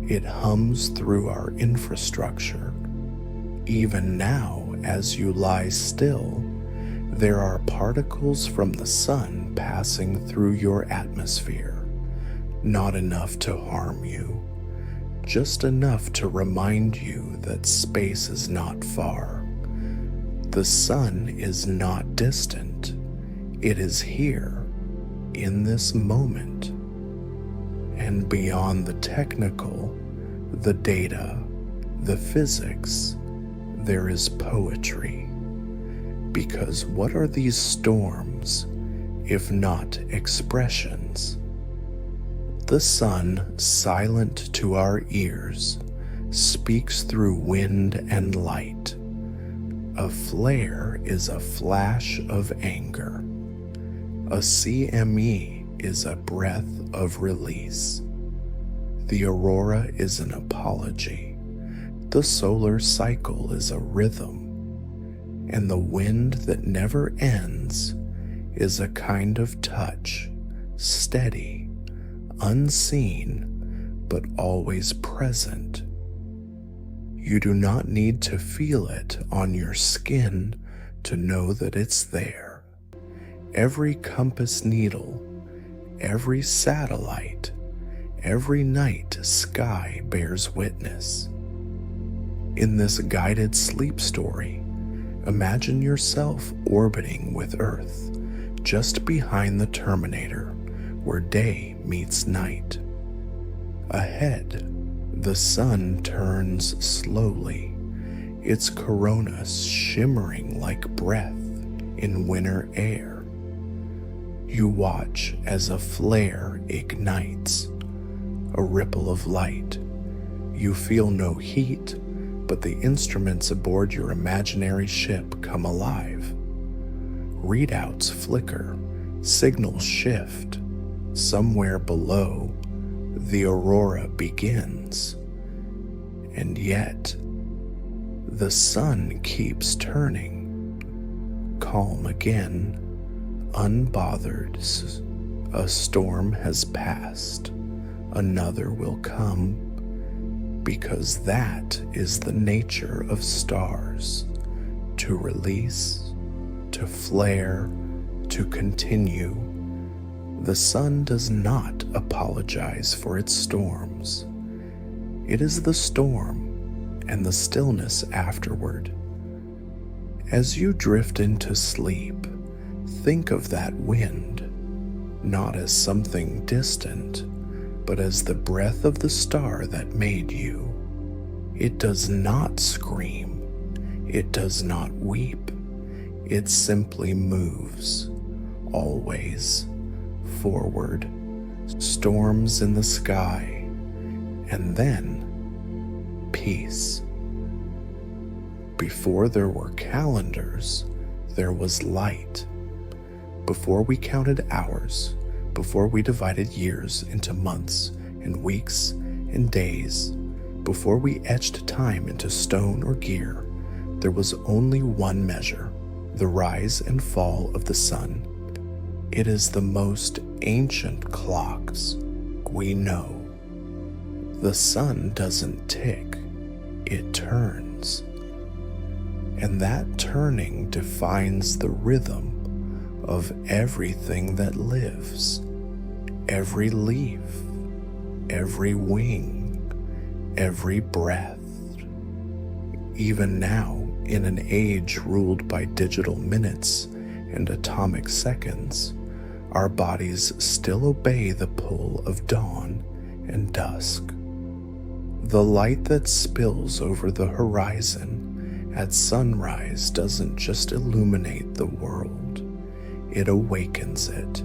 It hums through our infrastructure. Even now, as you lie still, there are particles from the sun passing through your atmosphere. Not enough to harm you, just enough to remind you that space is not far. The sun is not distant. It is here, in this moment. And beyond the technical, the data, the physics, there is poetry. Because what are these storms, if not expressions? The sun, silent to our ears, speaks through wind and light. A flare is a flash of anger. A CME is a breath of release. The aurora is an apology. The solar cycle is a rhythm. And the wind that never ends is a kind of touch, steady, unseen, but always present. You do not need to feel it on your skin to know that it's there. Every compass needle, every satellite, every night sky bears witness. In this guided sleep story, imagine yourself orbiting with Earth, just behind the Terminator, where day meets night. Ahead, the sun turns slowly, its corona shimmering like breath in winter air. You watch as a flare ignites, a ripple of light. You feel no heat, but the instruments aboard your imaginary ship come alive. Readouts flicker, signals shift. Somewhere below, the aurora begins. And yet, the sun keeps turning. Calm again, unbothered. A storm has passed. Another will come. Because that is the nature of stars, to release, to flare, to continue. The sun does not apologize for its storms. It is the storm and the stillness afterward. As you drift into sleep, think of that wind, not as something distant, but as the breath of the star that made you. It does not scream. It does not weep. It simply moves, always, forward, storms in the sky, and then peace. Before there were calendars, there was light. Before we counted hours, before we divided years into months and weeks and days, before we etched time into stone or gear, there was only one measure, the rise and fall of the sun. It is the most ancient clocks we know. The sun doesn't tick, it turns. And that turning defines the rhythm of everything that lives. Every leaf, every wing, every breath. Even now, in an age ruled by digital minutes and atomic seconds, our bodies still obey the pull of dawn and dusk. The light that spills over the horizon at sunrise doesn't just illuminate the world, it awakens it.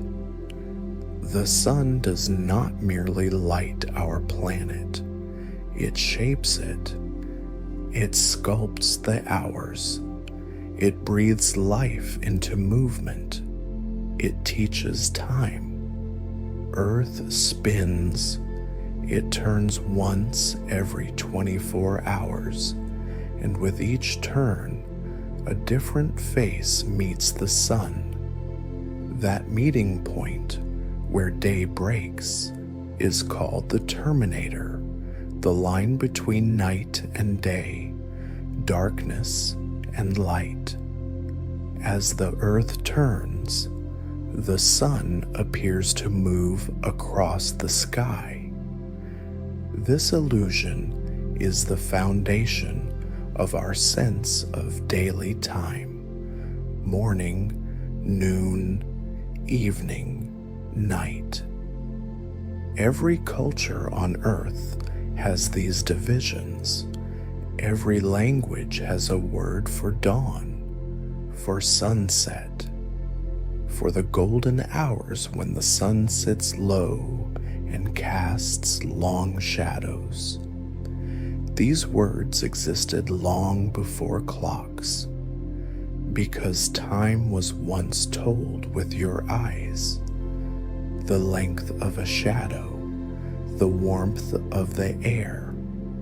The sun does not merely light our planet, it shapes it. It sculpts the hours. It breathes life into movement. It teaches time. Earth spins. It turns once every 24 hours, and with each turn, a different face meets the sun. That meeting point, where day breaks, is called the terminator, the line between night and day, darkness and light. As the earth turns, the sun appears to move across the sky. This illusion is the foundation of our sense of daily time: morning, noon, evening, night. Every culture on earth has these divisions. Every language has a word for dawn, for sunset, for the golden hours when the sun sits low and casts long shadows. These words existed long before clocks, because time was once told with your eyes. The length of a shadow, the warmth of the air,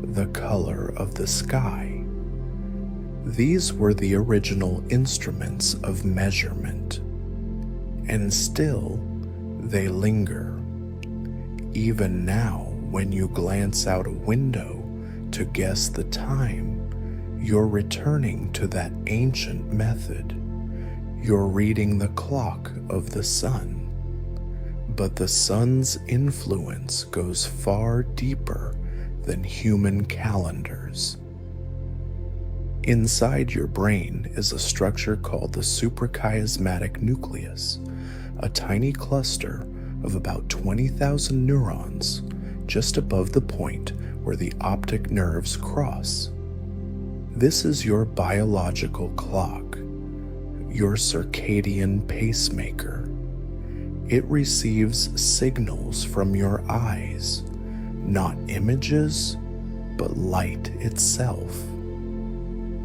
the color of the sky. These were the original instruments of measurement, and still they linger. Even now, when you glance out a window to guess the time, you're returning to that ancient method. You're reading the clock of the sun. But the sun's influence goes far deeper than human calendars. Inside your brain is a structure called the suprachiasmatic nucleus, a tiny cluster of about 20,000 neurons just above the point where the optic nerves cross. This is your biological clock, your circadian pacemaker. It receives signals from your eyes, not images, but light itself.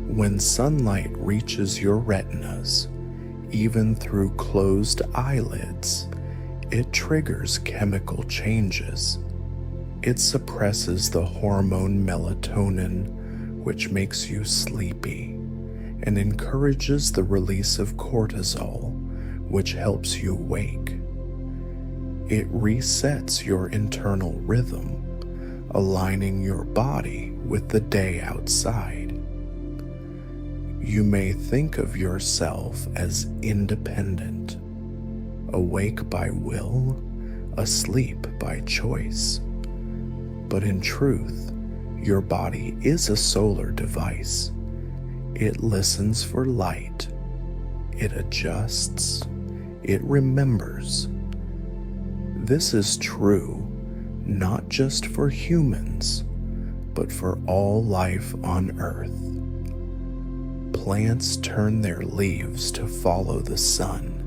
When sunlight reaches your retinas, even through closed eyelids, it triggers chemical changes. It suppresses the hormone melatonin, which makes you sleepy, and encourages the release of cortisol, which helps you wake. It resets your internal rhythm, aligning your body with the day outside. You may think of yourself as independent, awake by will, asleep by choice. But in truth, your body is a solar device. It listens for light. It adjusts. It remembers. This is true not just for humans, but for all life on Earth. Plants turn their leaves to follow the sun,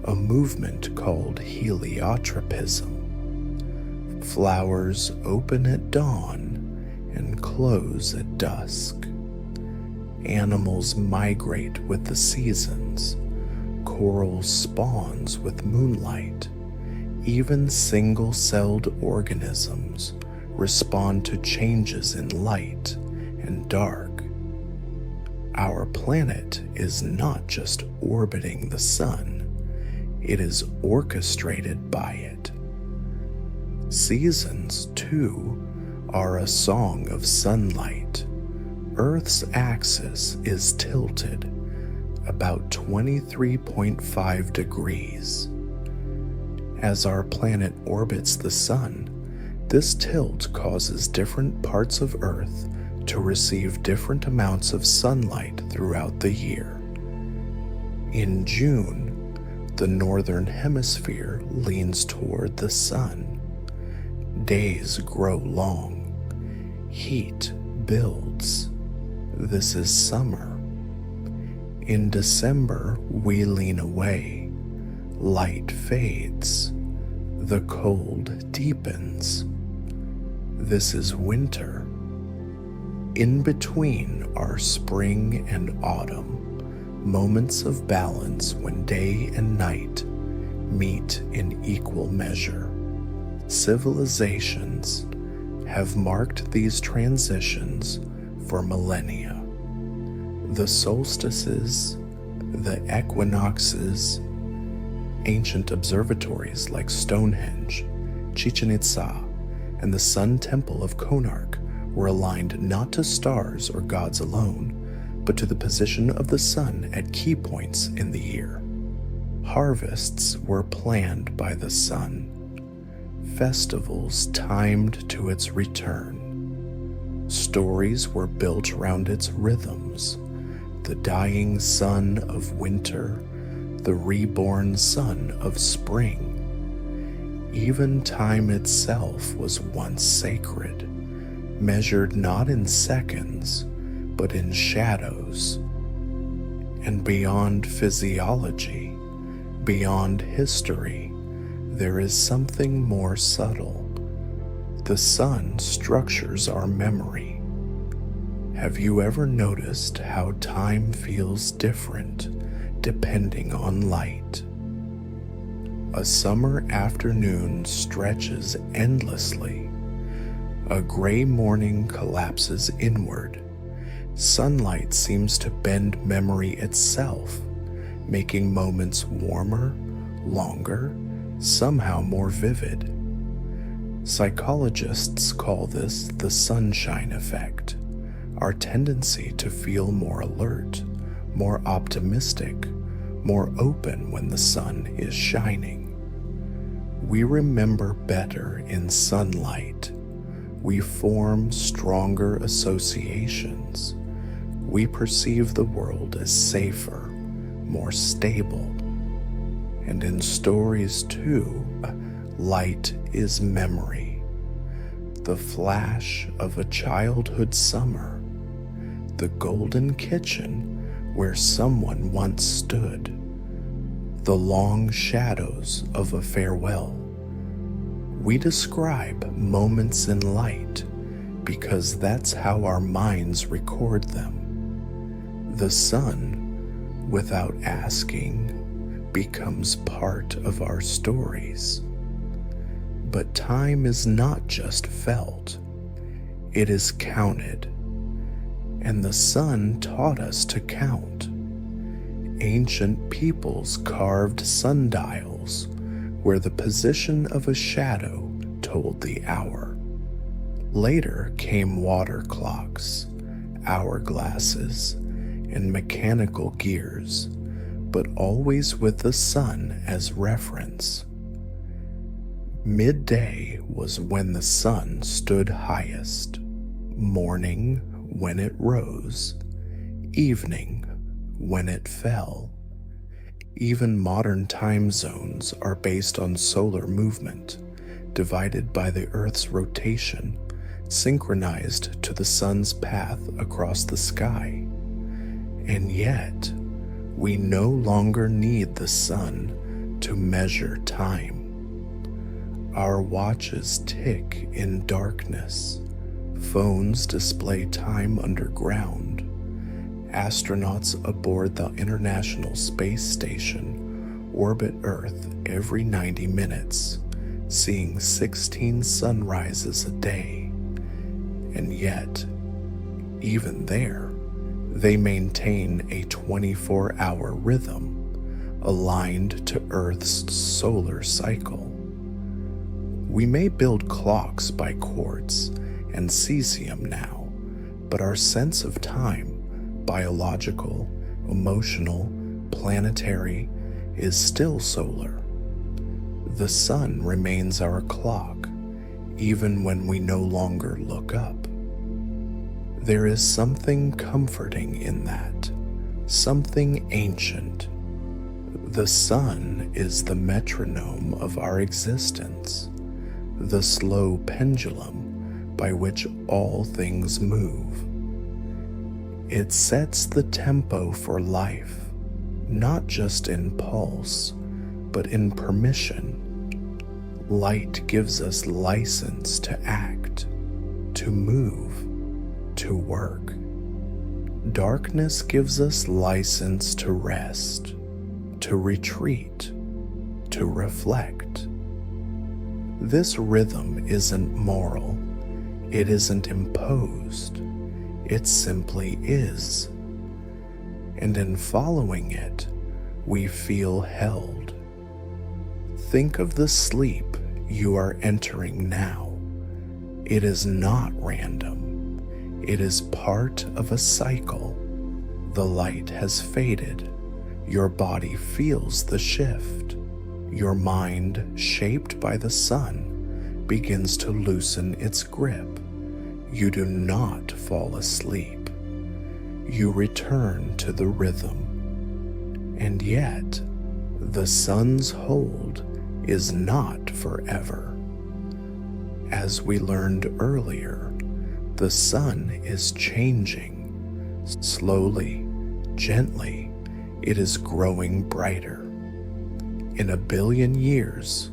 a movement called heliotropism. Flowers open at dawn and close at dusk. Animals migrate with the seasons. Coral spawns with moonlight. Even single-celled organisms respond to changes in light and dark. Our planet is not just orbiting the sun, it is orchestrated by it. Seasons, too, are a song of sunlight. Earth's axis is tilted about 23.5 degrees. As our planet orbits the sun, this tilt causes different parts of Earth to receive different amounts of sunlight throughout the year. In June, the northern hemisphere leans toward the sun. Days grow long. Heat builds. This is summer. In December, we lean away. Light fades. The cold deepens. This is winter. In between are spring and autumn, moments of balance when day and night meet in equal measure. Civilizations have marked these transitions for millennia. The solstices, the equinoxes, ancient observatories like Stonehenge, Chichen Itza, and the Sun Temple of Konark were aligned not to stars or gods alone, but to the position of the sun at key points in the year. Harvests were planned by the sun. Festivals timed to its return. Stories were built around its rhythms. The dying sun of winter, the reborn sun of spring. Even time itself was once sacred, measured not in seconds, but in shadows. And beyond physiology, beyond history, there is something more subtle. The sun structures our memory. Have you ever noticed how time feels different depending on light? A summer afternoon stretches endlessly. A gray morning collapses inward. Sunlight seems to bend memory itself, making moments warmer, longer, somehow more vivid. Psychologists call this the sunshine effect, our tendency to feel more alert, more optimistic, more open when the sun is shining. We remember better in sunlight. We form stronger associations. We perceive the world as safer, more stable. And in stories too, light is memory. The flash of a childhood summer. The golden kitchen where someone once stood. The long shadows of a farewell. We describe moments in light because that's how our minds record them. The sun, without asking, becomes part of our stories. But time is not just felt, it is counted. And the sun taught us to count. Ancient peoples carved sundials where the position of a shadow told the hour. Later came water clocks, hourglasses, and mechanical gears, but always with the sun as reference. Midday was when the sun stood highest, morning when it rose, evening when it fell. Even modern time zones are based on solar movement, divided by the Earth's rotation, synchronized to the sun's path across the sky. And yet, we no longer need the sun to measure time. Our watches tick in darkness. Phones display time underground. Astronauts aboard the International Space Station orbit Earth every 90 minutes, seeing 16 sunrises a day. And yet, even there, they maintain a 24-hour rhythm aligned to Earth's solar cycle. We may build clocks by quartz and cesium now, but our sense of time, biological, emotional, planetary, is still solar. The sun remains our clock, even when we no longer look up. There is something comforting in that, something ancient. The sun is the metronome of our existence, the slow pendulum by which all things move. It sets the tempo for life, not just in pulse, but in permission. Light gives us license to act, to move, to work. Darkness gives us license to rest, to retreat, to reflect. This rhythm isn't moral, it isn't imposed, it simply is. And in following it, we feel held. Think of the sleep you are entering now. It is not random. It is part of a cycle. The light has faded. Your body feels the shift. Your mind, shaped by the sun, begins to loosen its grip. You do not fall asleep. You return to the rhythm. And yet, the sun's hold is not forever. As we learned earlier, the sun is changing. Slowly, gently, it is growing brighter. In 1 billion years,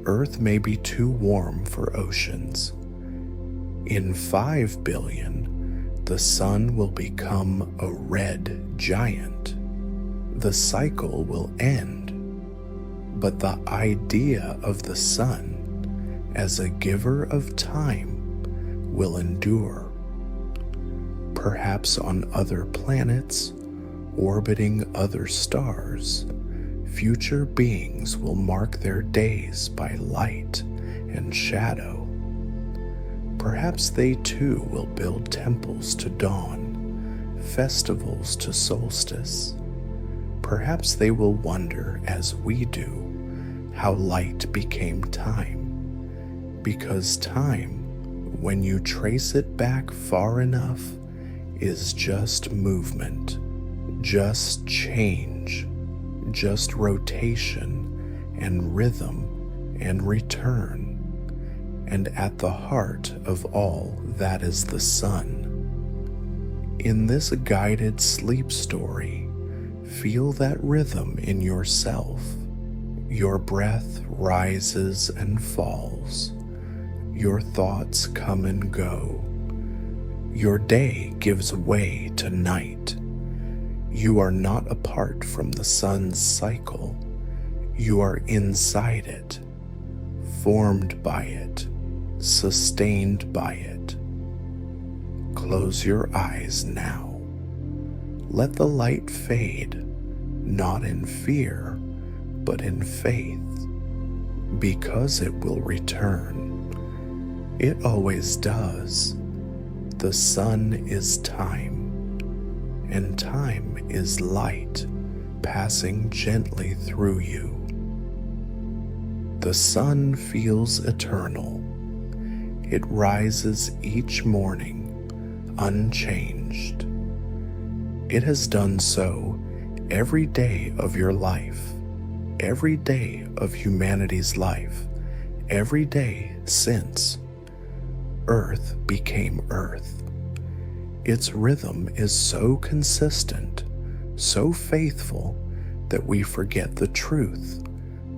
Earth may be too warm for oceans. In 5 billion, the sun will become a red giant. The cycle will end. But the idea of the sun as a giver of time will endure. Perhaps on other planets, orbiting other stars, future beings will mark their days by light and shadow. Perhaps they too will build temples to dawn, festivals to solstice. Perhaps they will wonder, as we do, how light became time. Because time, when you trace it back far enough, is just movement, just change, just rotation and rhythm and return. And at the heart of all that is the sun. In this guided sleep story, feel that rhythm in yourself. Your breath rises and falls. Your thoughts come and go. Your day gives way to night. You are not apart from the sun's cycle. You are inside it, formed by it, sustained by it. Close your eyes now. Let the light fade, not in fear, but in faith, because it will return. It always does. The sun is time, and time is light passing gently through you. The sun feels eternal. It rises each morning, unchanged. It has done so every day of your life, every day of humanity's life, every day since Earth became Earth. Its rhythm is so consistent, so faithful, that we forget the truth.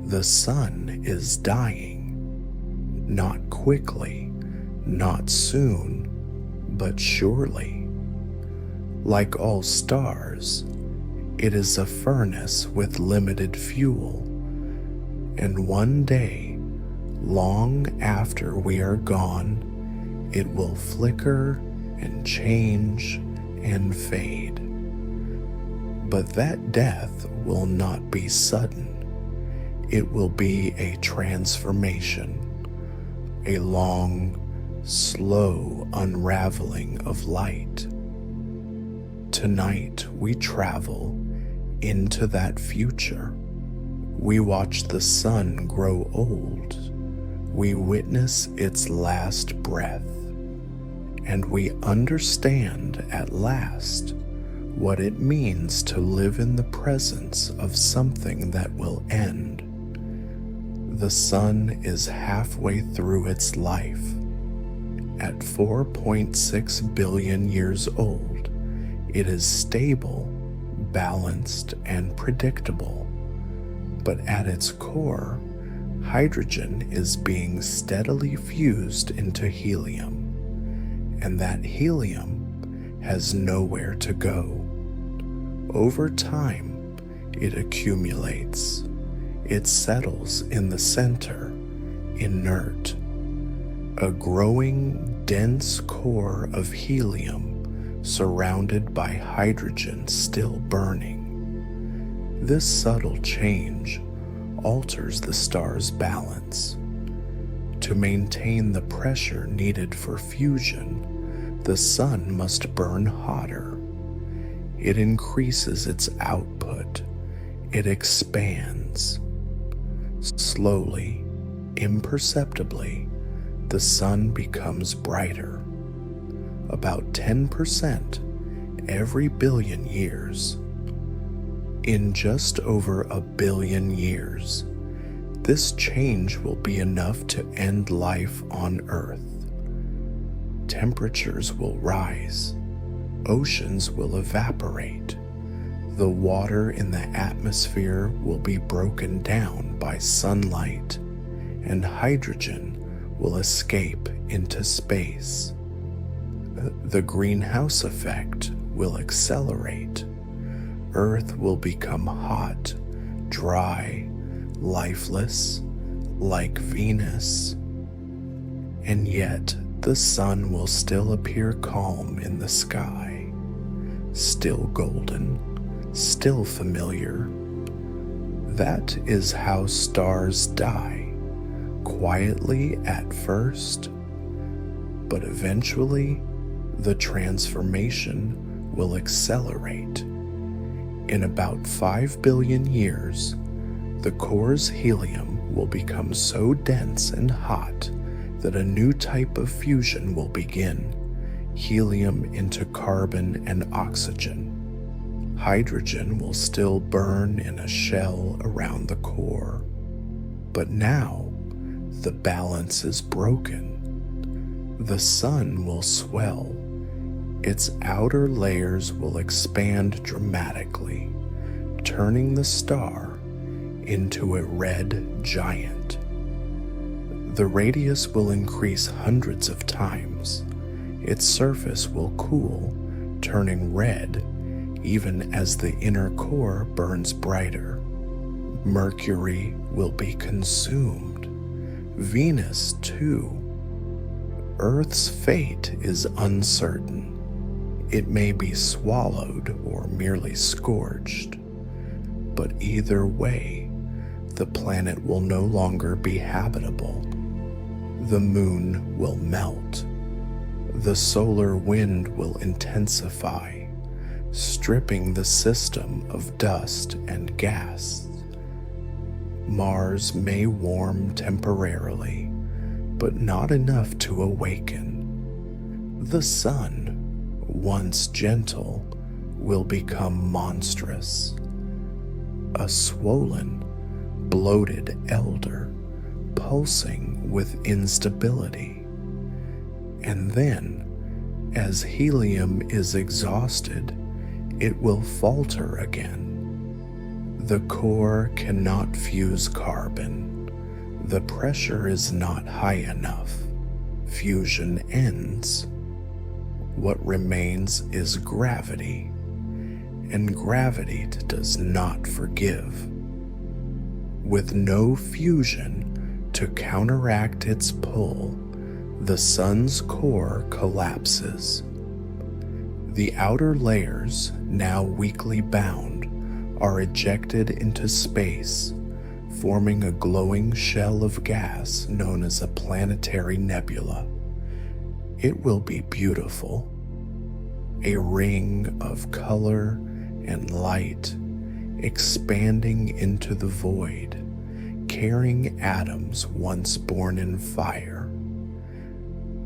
The sun is dying. Not quickly, not soon, but surely. Like all stars, it is a furnace with limited fuel, and one day, long after we are gone, it will flicker and change and fade. But that death will not be sudden. It will be a transformation, a long, slow unraveling of light. Tonight we travel into that future. We watch the sun grow old. We witness its last breath. And we understand at last what it means to live in the presence of something that will end. The sun is halfway through its life. At 4.6 billion years old, it is stable, balanced, and predictable. But at its core, hydrogen is being steadily fused into helium. And that helium has nowhere to go. Over time, it accumulates. It settles in the center, inert. A growing, dense core of helium surrounded by hydrogen still burning. This subtle change alters the star's balance. To maintain the pressure needed for fusion, the sun must burn hotter. It increases its output. It expands. Slowly, imperceptibly, the sun becomes brighter. About 10% every billion years. In just over a billion years, this change will be enough to end life on Earth. Temperatures will rise. Oceans will evaporate. The water in the atmosphere will be broken down by sunlight, and hydrogen will escape into space. The greenhouse effect will accelerate. Earth will become hot, dry, lifeless, like Venus. And yet, the sun will still appear calm in the sky, still golden, still familiar. That is how stars die, quietly at first, but eventually the transformation will accelerate. In about 5 billion years, the core's helium will become so dense and hot that a new type of fusion will begin, helium into carbon and oxygen. Hydrogen will still burn in a shell around the core. But now, the balance is broken. The sun will swell. Its outer layers will expand dramatically, turning the star into a red giant. The radius will increase hundreds of times. Its surface will cool, turning red even as the inner core burns brighter. Mercury will be consumed. Venus, too. Earth's fate is uncertain. It may be swallowed or merely scorched. But either way, the planet will no longer be habitable. The moon will melt. The solar wind will intensify, stripping the system of dust and gas. Mars may warm temporarily, but not enough to awaken. The sun, once gentle, will become monstrous. A swollen, bloated elder, pulsing with instability. And then, as helium is exhausted, it will falter again. The core cannot fuse carbon. The pressure is not high enough. Fusion ends. What remains is gravity, and gravity does not forgive. With no fusion to counteract its pull, the sun's core collapses. The outer layers, now weakly bound, are ejected into space, forming a glowing shell of gas known as a planetary nebula. It will be beautiful, a ring of color and light expanding into the void, carrying atoms once born in fire.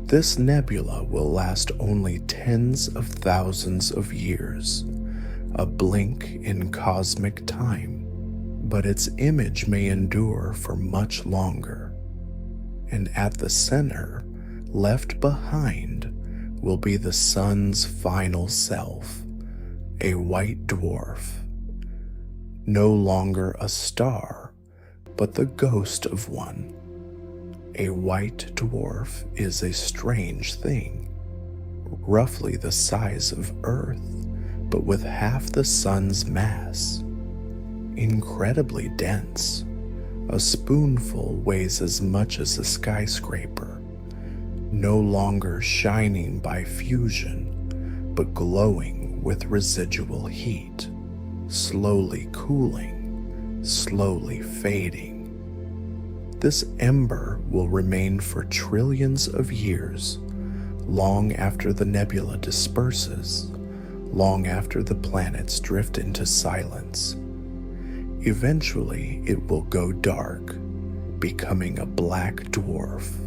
This nebula will last only tens of thousands of years, a blink in cosmic time, but its image may endure for much longer. And at the center, left behind, will be the sun's final self, a white dwarf. No longer a star, but the ghost of one. A white dwarf is a strange thing, roughly the size of Earth, but with half the sun's mass. Incredibly dense. A spoonful weighs as much as a skyscraper. No longer shining by fusion, but glowing with residual heat, slowly cooling, slowly fading. This ember will remain for trillions of years, long after the nebula disperses, long after the planets drift into silence. Eventually, it will go dark, becoming a black dwarf,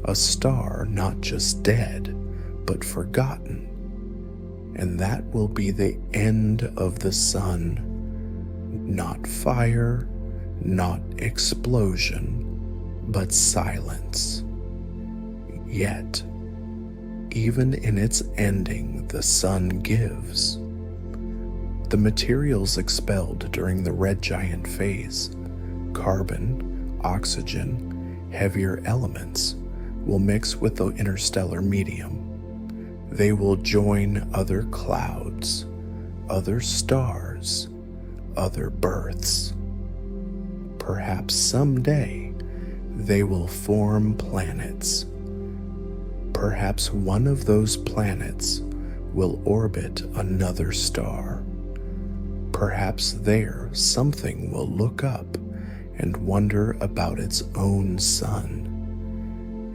a star not just dead, but forgotten. And that will be the end of the sun. Not fire, not explosion, but silence. Yet, even in its ending, the sun gives. The materials expelled during the red giant phase, carbon, oxygen, heavier elements, will mix with the interstellar medium. They will join other clouds, other stars, other births. Perhaps someday they will form planets. Perhaps one of those planets will orbit another star. Perhaps there something will look up and wonder about its own sun.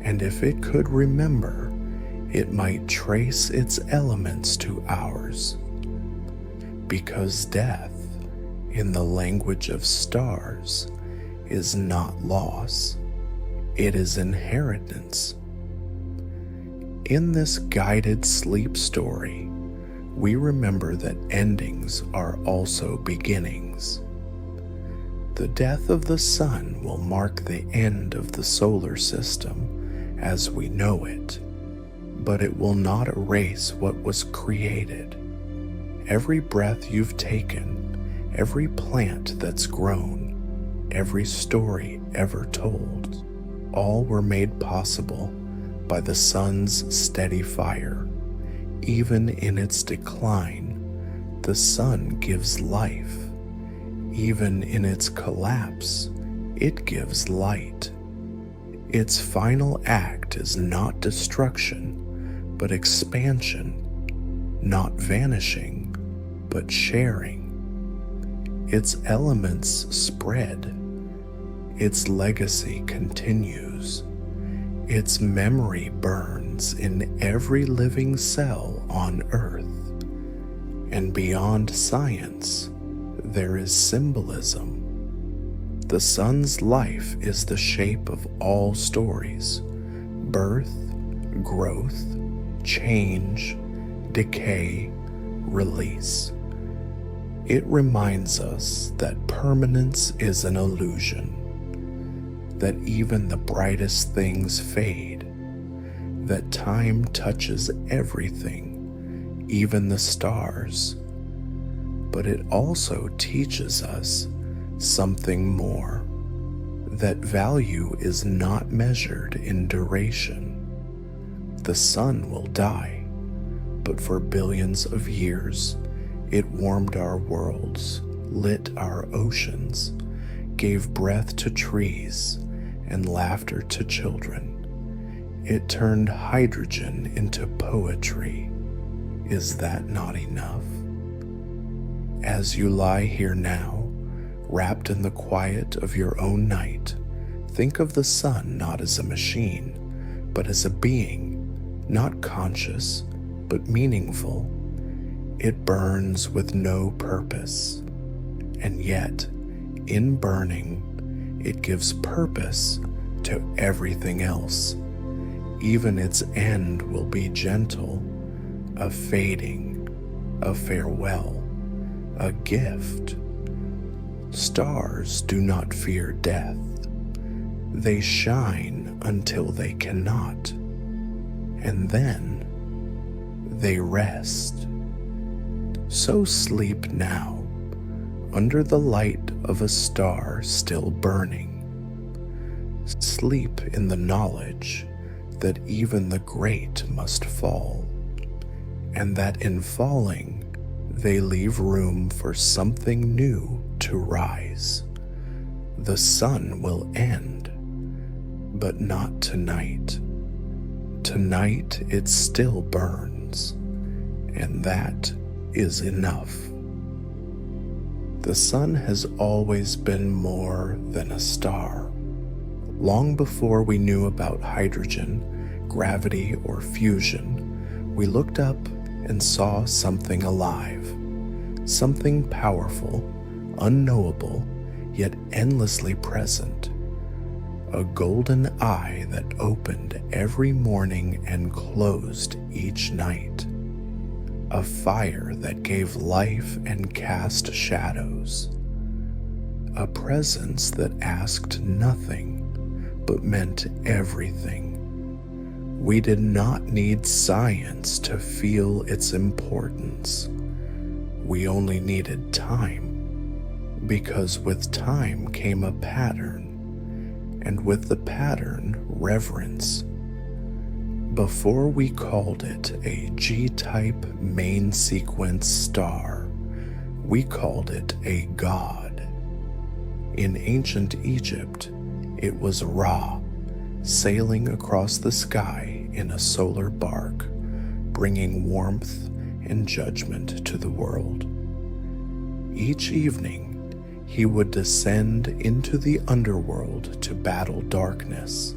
And if it could remember, it might trace its elements to ours. Because death, in the language of stars, is not loss, it is inheritance. In this guided sleep story, we remember that endings are also beginnings. The death of the sun will mark the end of the solar system as we know it, but it will not erase what was created. Every breath you've taken, every plant that's grown, every story ever told, all were made possible by the sun's steady fire. Even in its decline, the sun gives life. Even in its collapse, it gives light. Its final act is not destruction, but expansion, not vanishing, but sharing. Its elements spread. Its legacy continues. Its memory burns in every living cell on Earth. And beyond science, there is symbolism. The sun's life is the shape of all stories: birth, growth, change, decay, release. It reminds us that permanence is an illusion, that even the brightest things fade, that time touches everything, even the stars. But it also teaches us something more, that value is not measured in duration. The sun will die, but for billions of years, it warmed our worlds, lit our oceans, gave breath to trees, and laughter to children. It turned hydrogen into poetry. Is that not enough? As you lie here now, wrapped in the quiet of your own night, think of the sun not as a machine, but as a being, not conscious, but meaningful. It burns with no purpose, and yet, in burning, it gives purpose to everything else. Even its end will be gentle, a fading, a farewell, a gift. Stars do not fear death. They shine until they cannot, and then they rest. So sleep now, under the light of a star still burning. Sleep in the knowledge that even the great must fall, and that in falling they leave room for something new to rise. The sun will end, but not tonight. Tonight it still burns, and that is enough. The sun has always been more than a star. Long before we knew about hydrogen, gravity, or fusion, we looked up and saw something alive, something powerful, unknowable, yet endlessly present. A golden eye that opened every morning and closed each night. A fire that gave life and cast shadows. A presence that asked nothing but meant everything. We did not need science to feel its importance. We only needed time, because with time came a pattern, and with the pattern, reverence. Before we called it a G-type main sequence star, we called it a god. In ancient Egypt, it was Ra, sailing across the sky in a solar bark, bringing warmth and judgment to the world. Each evening, he would descend into the underworld to battle darkness,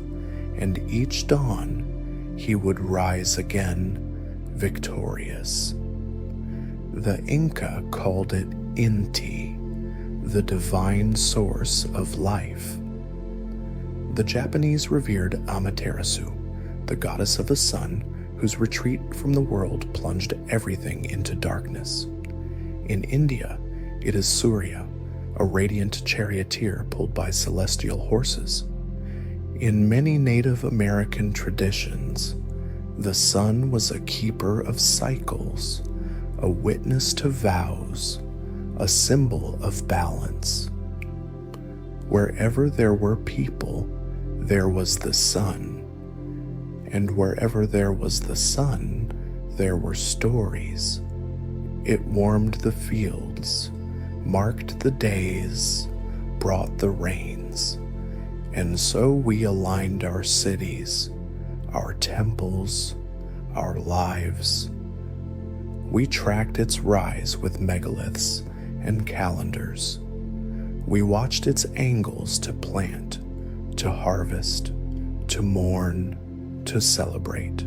and each dawn, he would rise again, victorious. The Inca called it Inti, the divine source of life. The Japanese revered Amaterasu, the goddess of the sun, whose retreat from the world plunged everything into darkness. In India, it is Surya, a radiant charioteer pulled by celestial horses. In many Native American traditions, the sun was a keeper of cycles, a witness to vows, a symbol of balance. Wherever there were people, there was the sun, and wherever there was the sun, there were stories. It warmed the fields, marked the days, brought the rains, and so we aligned our cities, our temples, our lives. We tracked its rise with megaliths and calendars. We watched its angles to plant, to harvest, to mourn, to celebrate.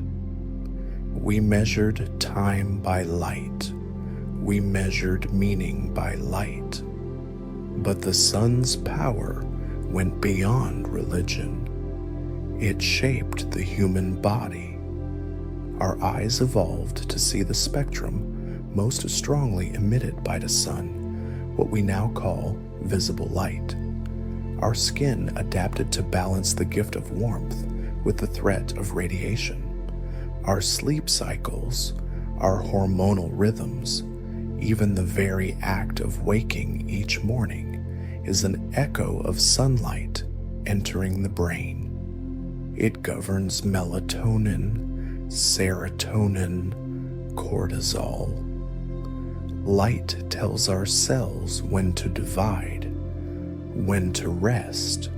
We measured time by light. We measured meaning by light. But the sun's power went beyond religion. It shaped the human body. Our eyes evolved to see the spectrum most strongly emitted by the sun, what we now call visible light. Our skin adapted to balance the gift of warmth with the threat of radiation. Our sleep cycles, our hormonal rhythms, even the very act of waking each morning is an echo of sunlight entering the brain. It governs melatonin, serotonin, cortisol. Light tells our cells when to divide, when to rest,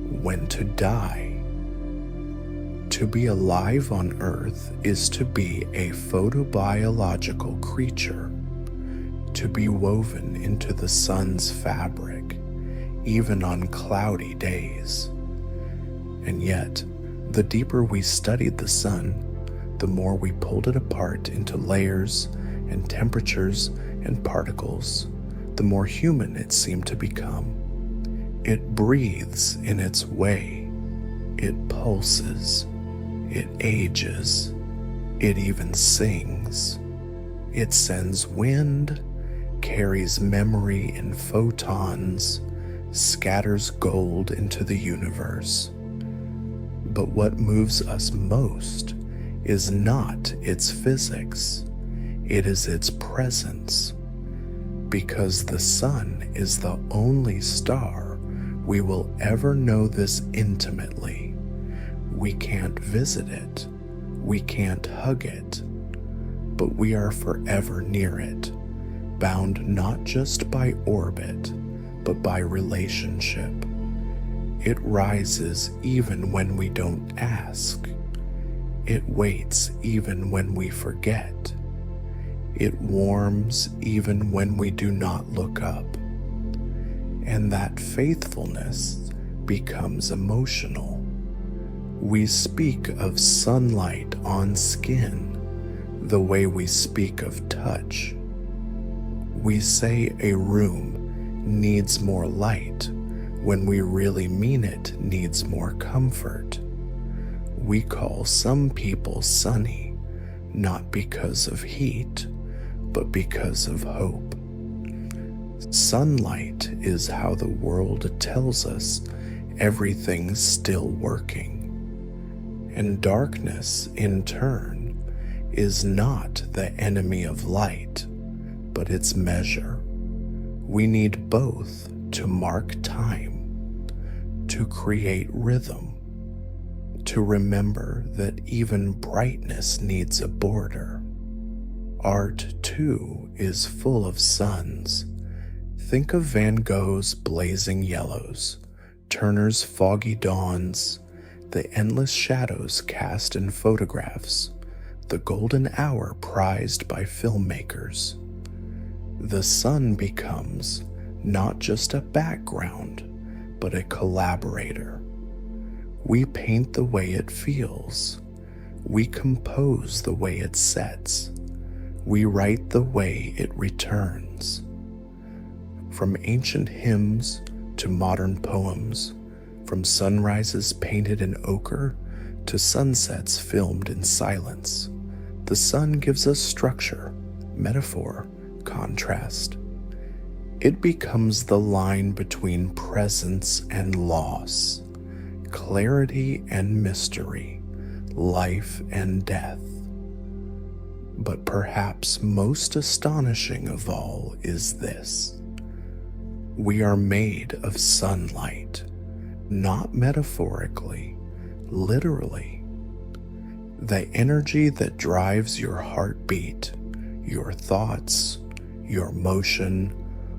when to die. To be alive on Earth is to be a photobiological creature, to be woven into the sun's fabric, even on cloudy days. And yet, the deeper we studied the sun, the more we pulled it apart into layers and temperatures and particles, the more human it seemed to become. It breathes in its way. It pulses. It ages. It even sings. It sends wind, carries memory in photons, scatters gold into the universe. But what moves us most is not its physics. It is its presence. Because the sun is the only star we will ever know this intimately. We can't visit it. We can't hug it. But we are forever near it, bound not just by orbit, but by relationship. It rises even when we don't ask. It waits even when we forget. It warms even when we do not look up. And that faithfulness becomes emotional. We speak of sunlight on skin the way we speak of touch. We say a room needs more light when we really mean it needs more comfort. We call some people sunny, not because of heat, but because of hope. Sunlight is how the world tells us everything's still working. And darkness, in turn, is not the enemy of light, but its measure. We need both to mark time, to create rhythm, to remember that even brightness needs a border. Art, too, is full of suns. Think of Van Gogh's blazing yellows, Turner's foggy dawns, the endless shadows cast in photographs, the golden hour prized by filmmakers. The sun becomes not just a background, but a collaborator. We paint the way it feels. We compose the way it sets. We write the way it returns. From ancient hymns to modern poems, from sunrises painted in ochre to sunsets filmed in silence, the sun gives us structure, metaphor, contrast. It becomes the line between presence and loss, clarity and mystery, life and death. But perhaps most astonishing of all is this: we are made of sunlight, not metaphorically, literally. The energy that drives your heartbeat, your thoughts, your motion,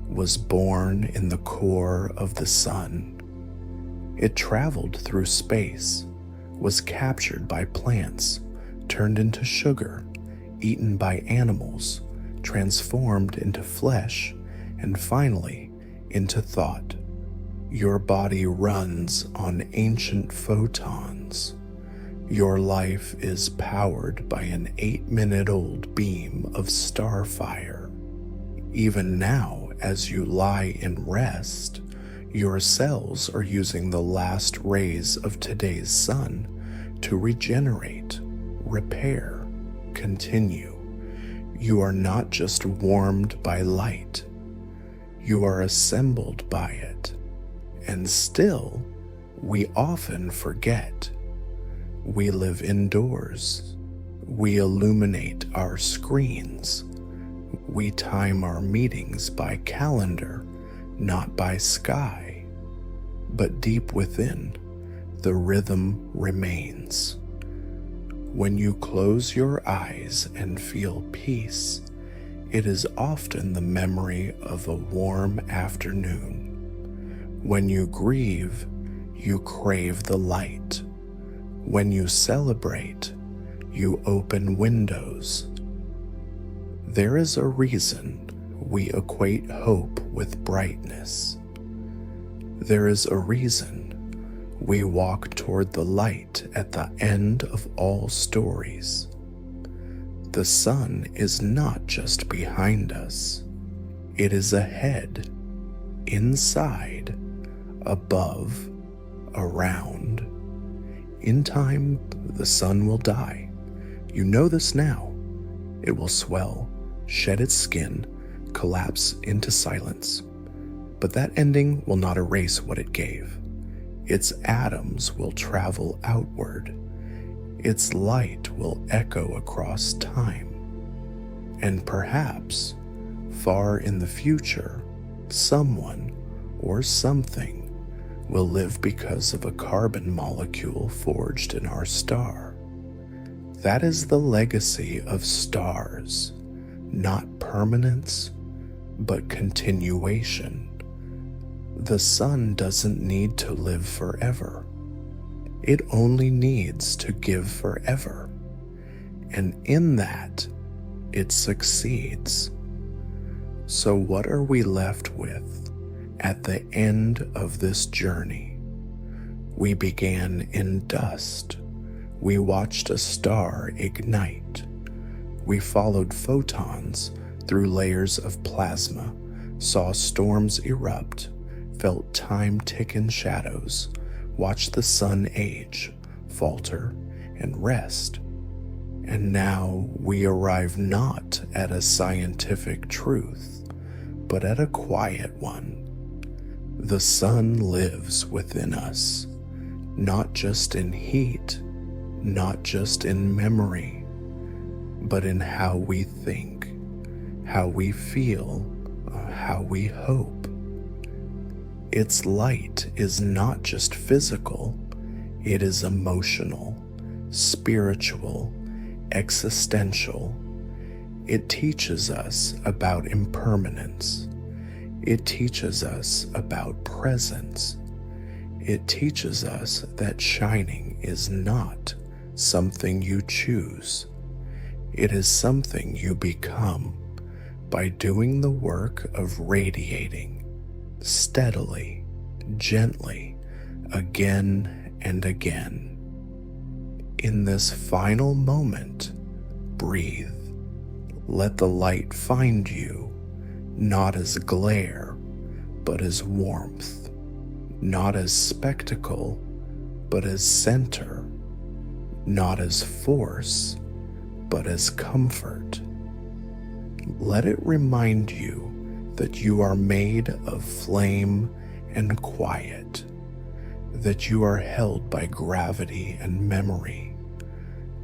was born in the core of the sun. It traveled through space, was captured by plants, turned into sugar, eaten by animals, transformed into flesh, and finally into thought. Your body runs on ancient photons. Your life is powered by an 8-minute-old beam of starfire. Even now, as you lie in rest, your cells are using the last rays of today's sun to regenerate, repair, continue. You are not just warmed by light. You are assembled by it. And still, we often forget. We live indoors. We illuminate our screens. We time our meetings by calendar, not by sky. But deep within, the rhythm remains. When you close your eyes and feel peace, it is often the memory of a warm afternoon. When you grieve, you crave the light. When you celebrate, you open windows. There is a reason we equate hope with brightness. There is a reason we walk toward the light at the end of all stories. The sun is not just behind us, it is ahead, inside, above, around. In time, the sun will die. You know this now. It will swell, shed its skin, collapse into silence. But that ending will not erase what it gave. Its atoms will travel outward. Its light will echo across time. And perhaps, far in the future, someone or something will live because of a carbon molecule forged in our star. That is the legacy of stars, not permanence, but continuation. The sun doesn't need to live forever. It only needs to give forever. And in that, it succeeds. So what are we left with at the end of this journey? We began in dust. We watched a star ignite. We followed photons through layers of plasma, saw storms erupt, felt time tick in shadows, watched the sun age, falter, and rest. And now we arrive not at a scientific truth, but at a quiet one. The sun lives within us, not just in heat, not just in memory, but in how we think, how we feel, how we hope. Its light is not just physical, it is emotional, spiritual, existential. It teaches us about impermanence. It teaches us about presence. It teaches us that shining is not something you choose. It is something you become by doing the work of radiating steadily, gently, again and again. In this final moment, breathe. Let the light find you, not as glare, but as warmth, not as spectacle, but as center, not as force, but as comfort. Let it remind you that you are made of flame and quiet, that you are held by gravity and memory,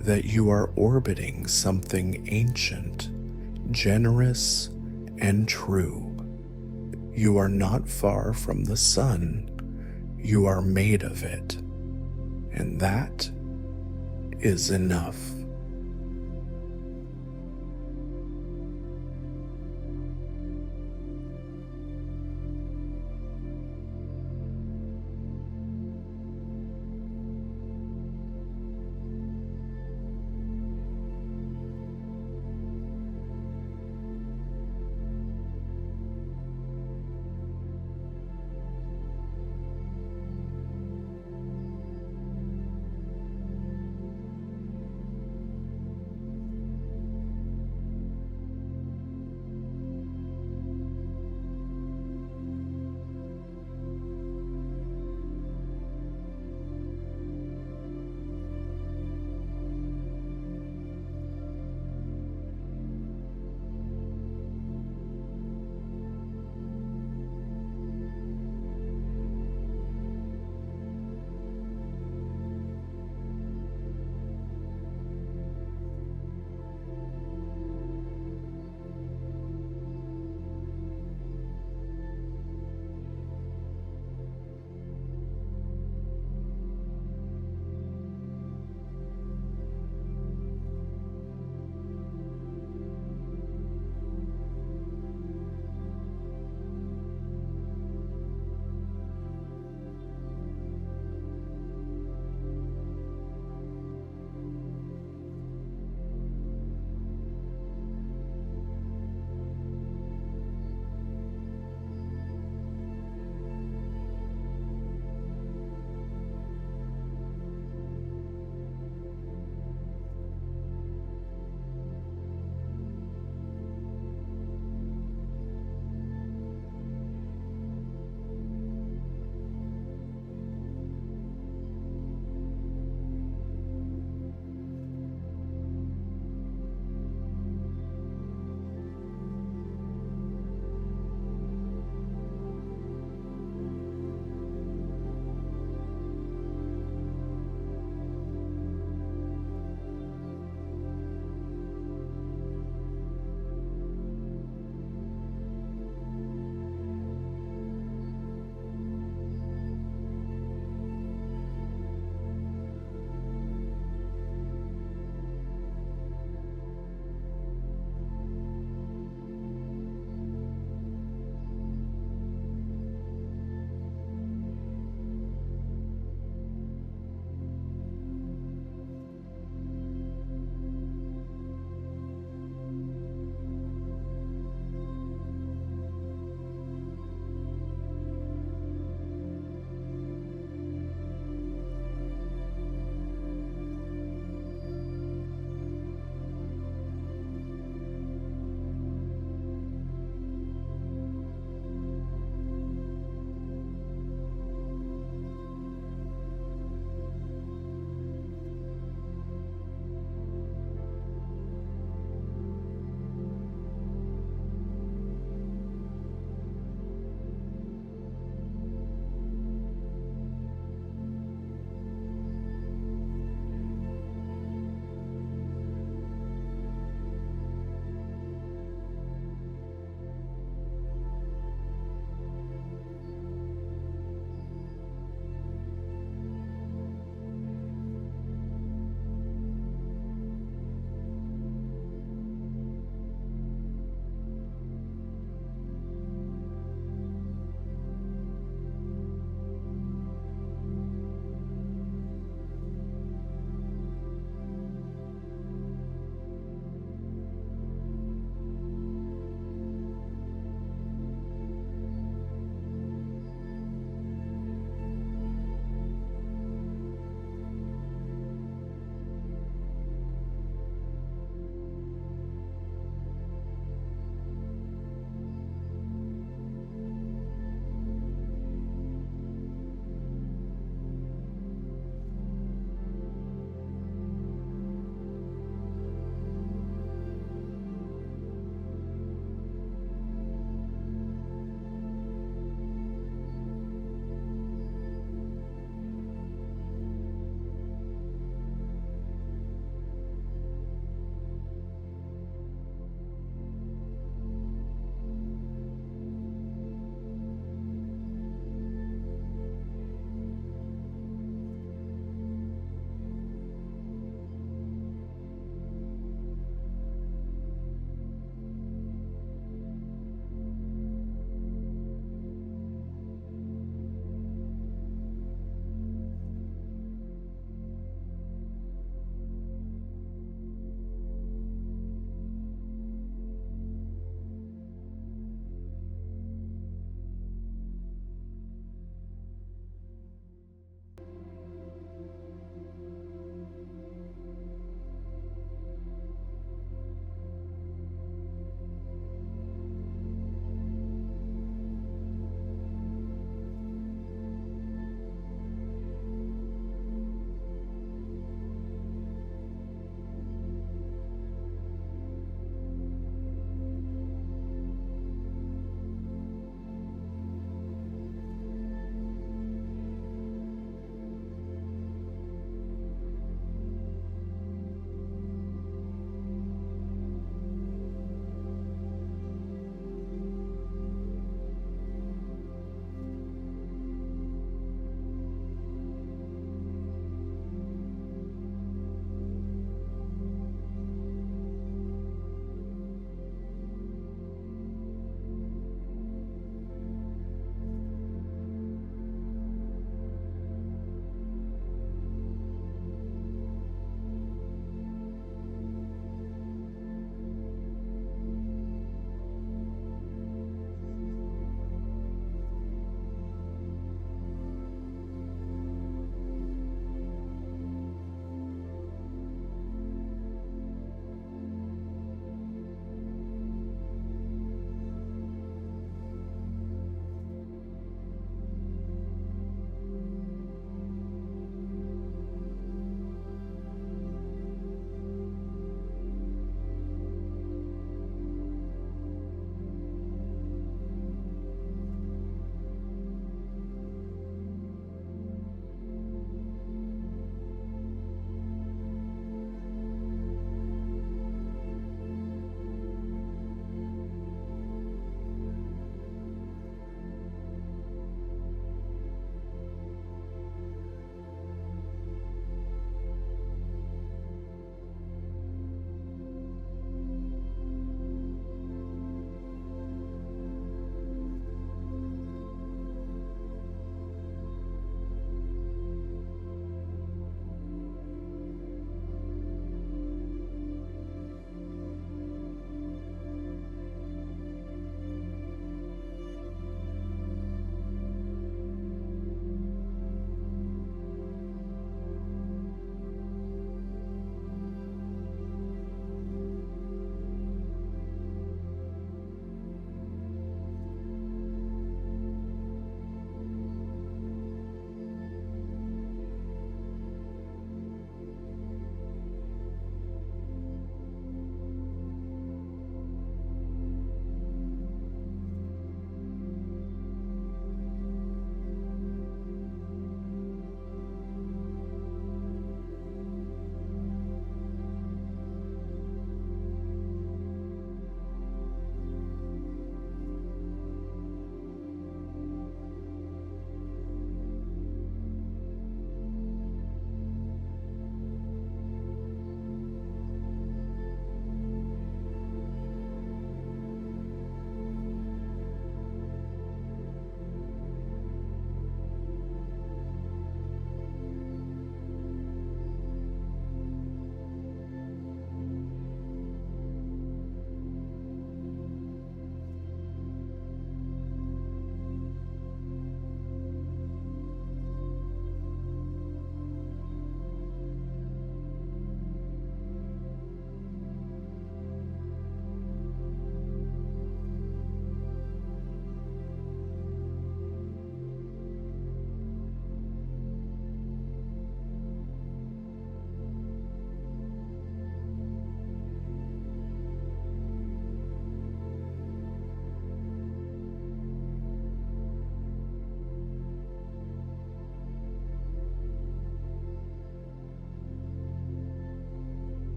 that you are orbiting something ancient, generous, and true. You are not far from the sun. You are made of it, and that is enough.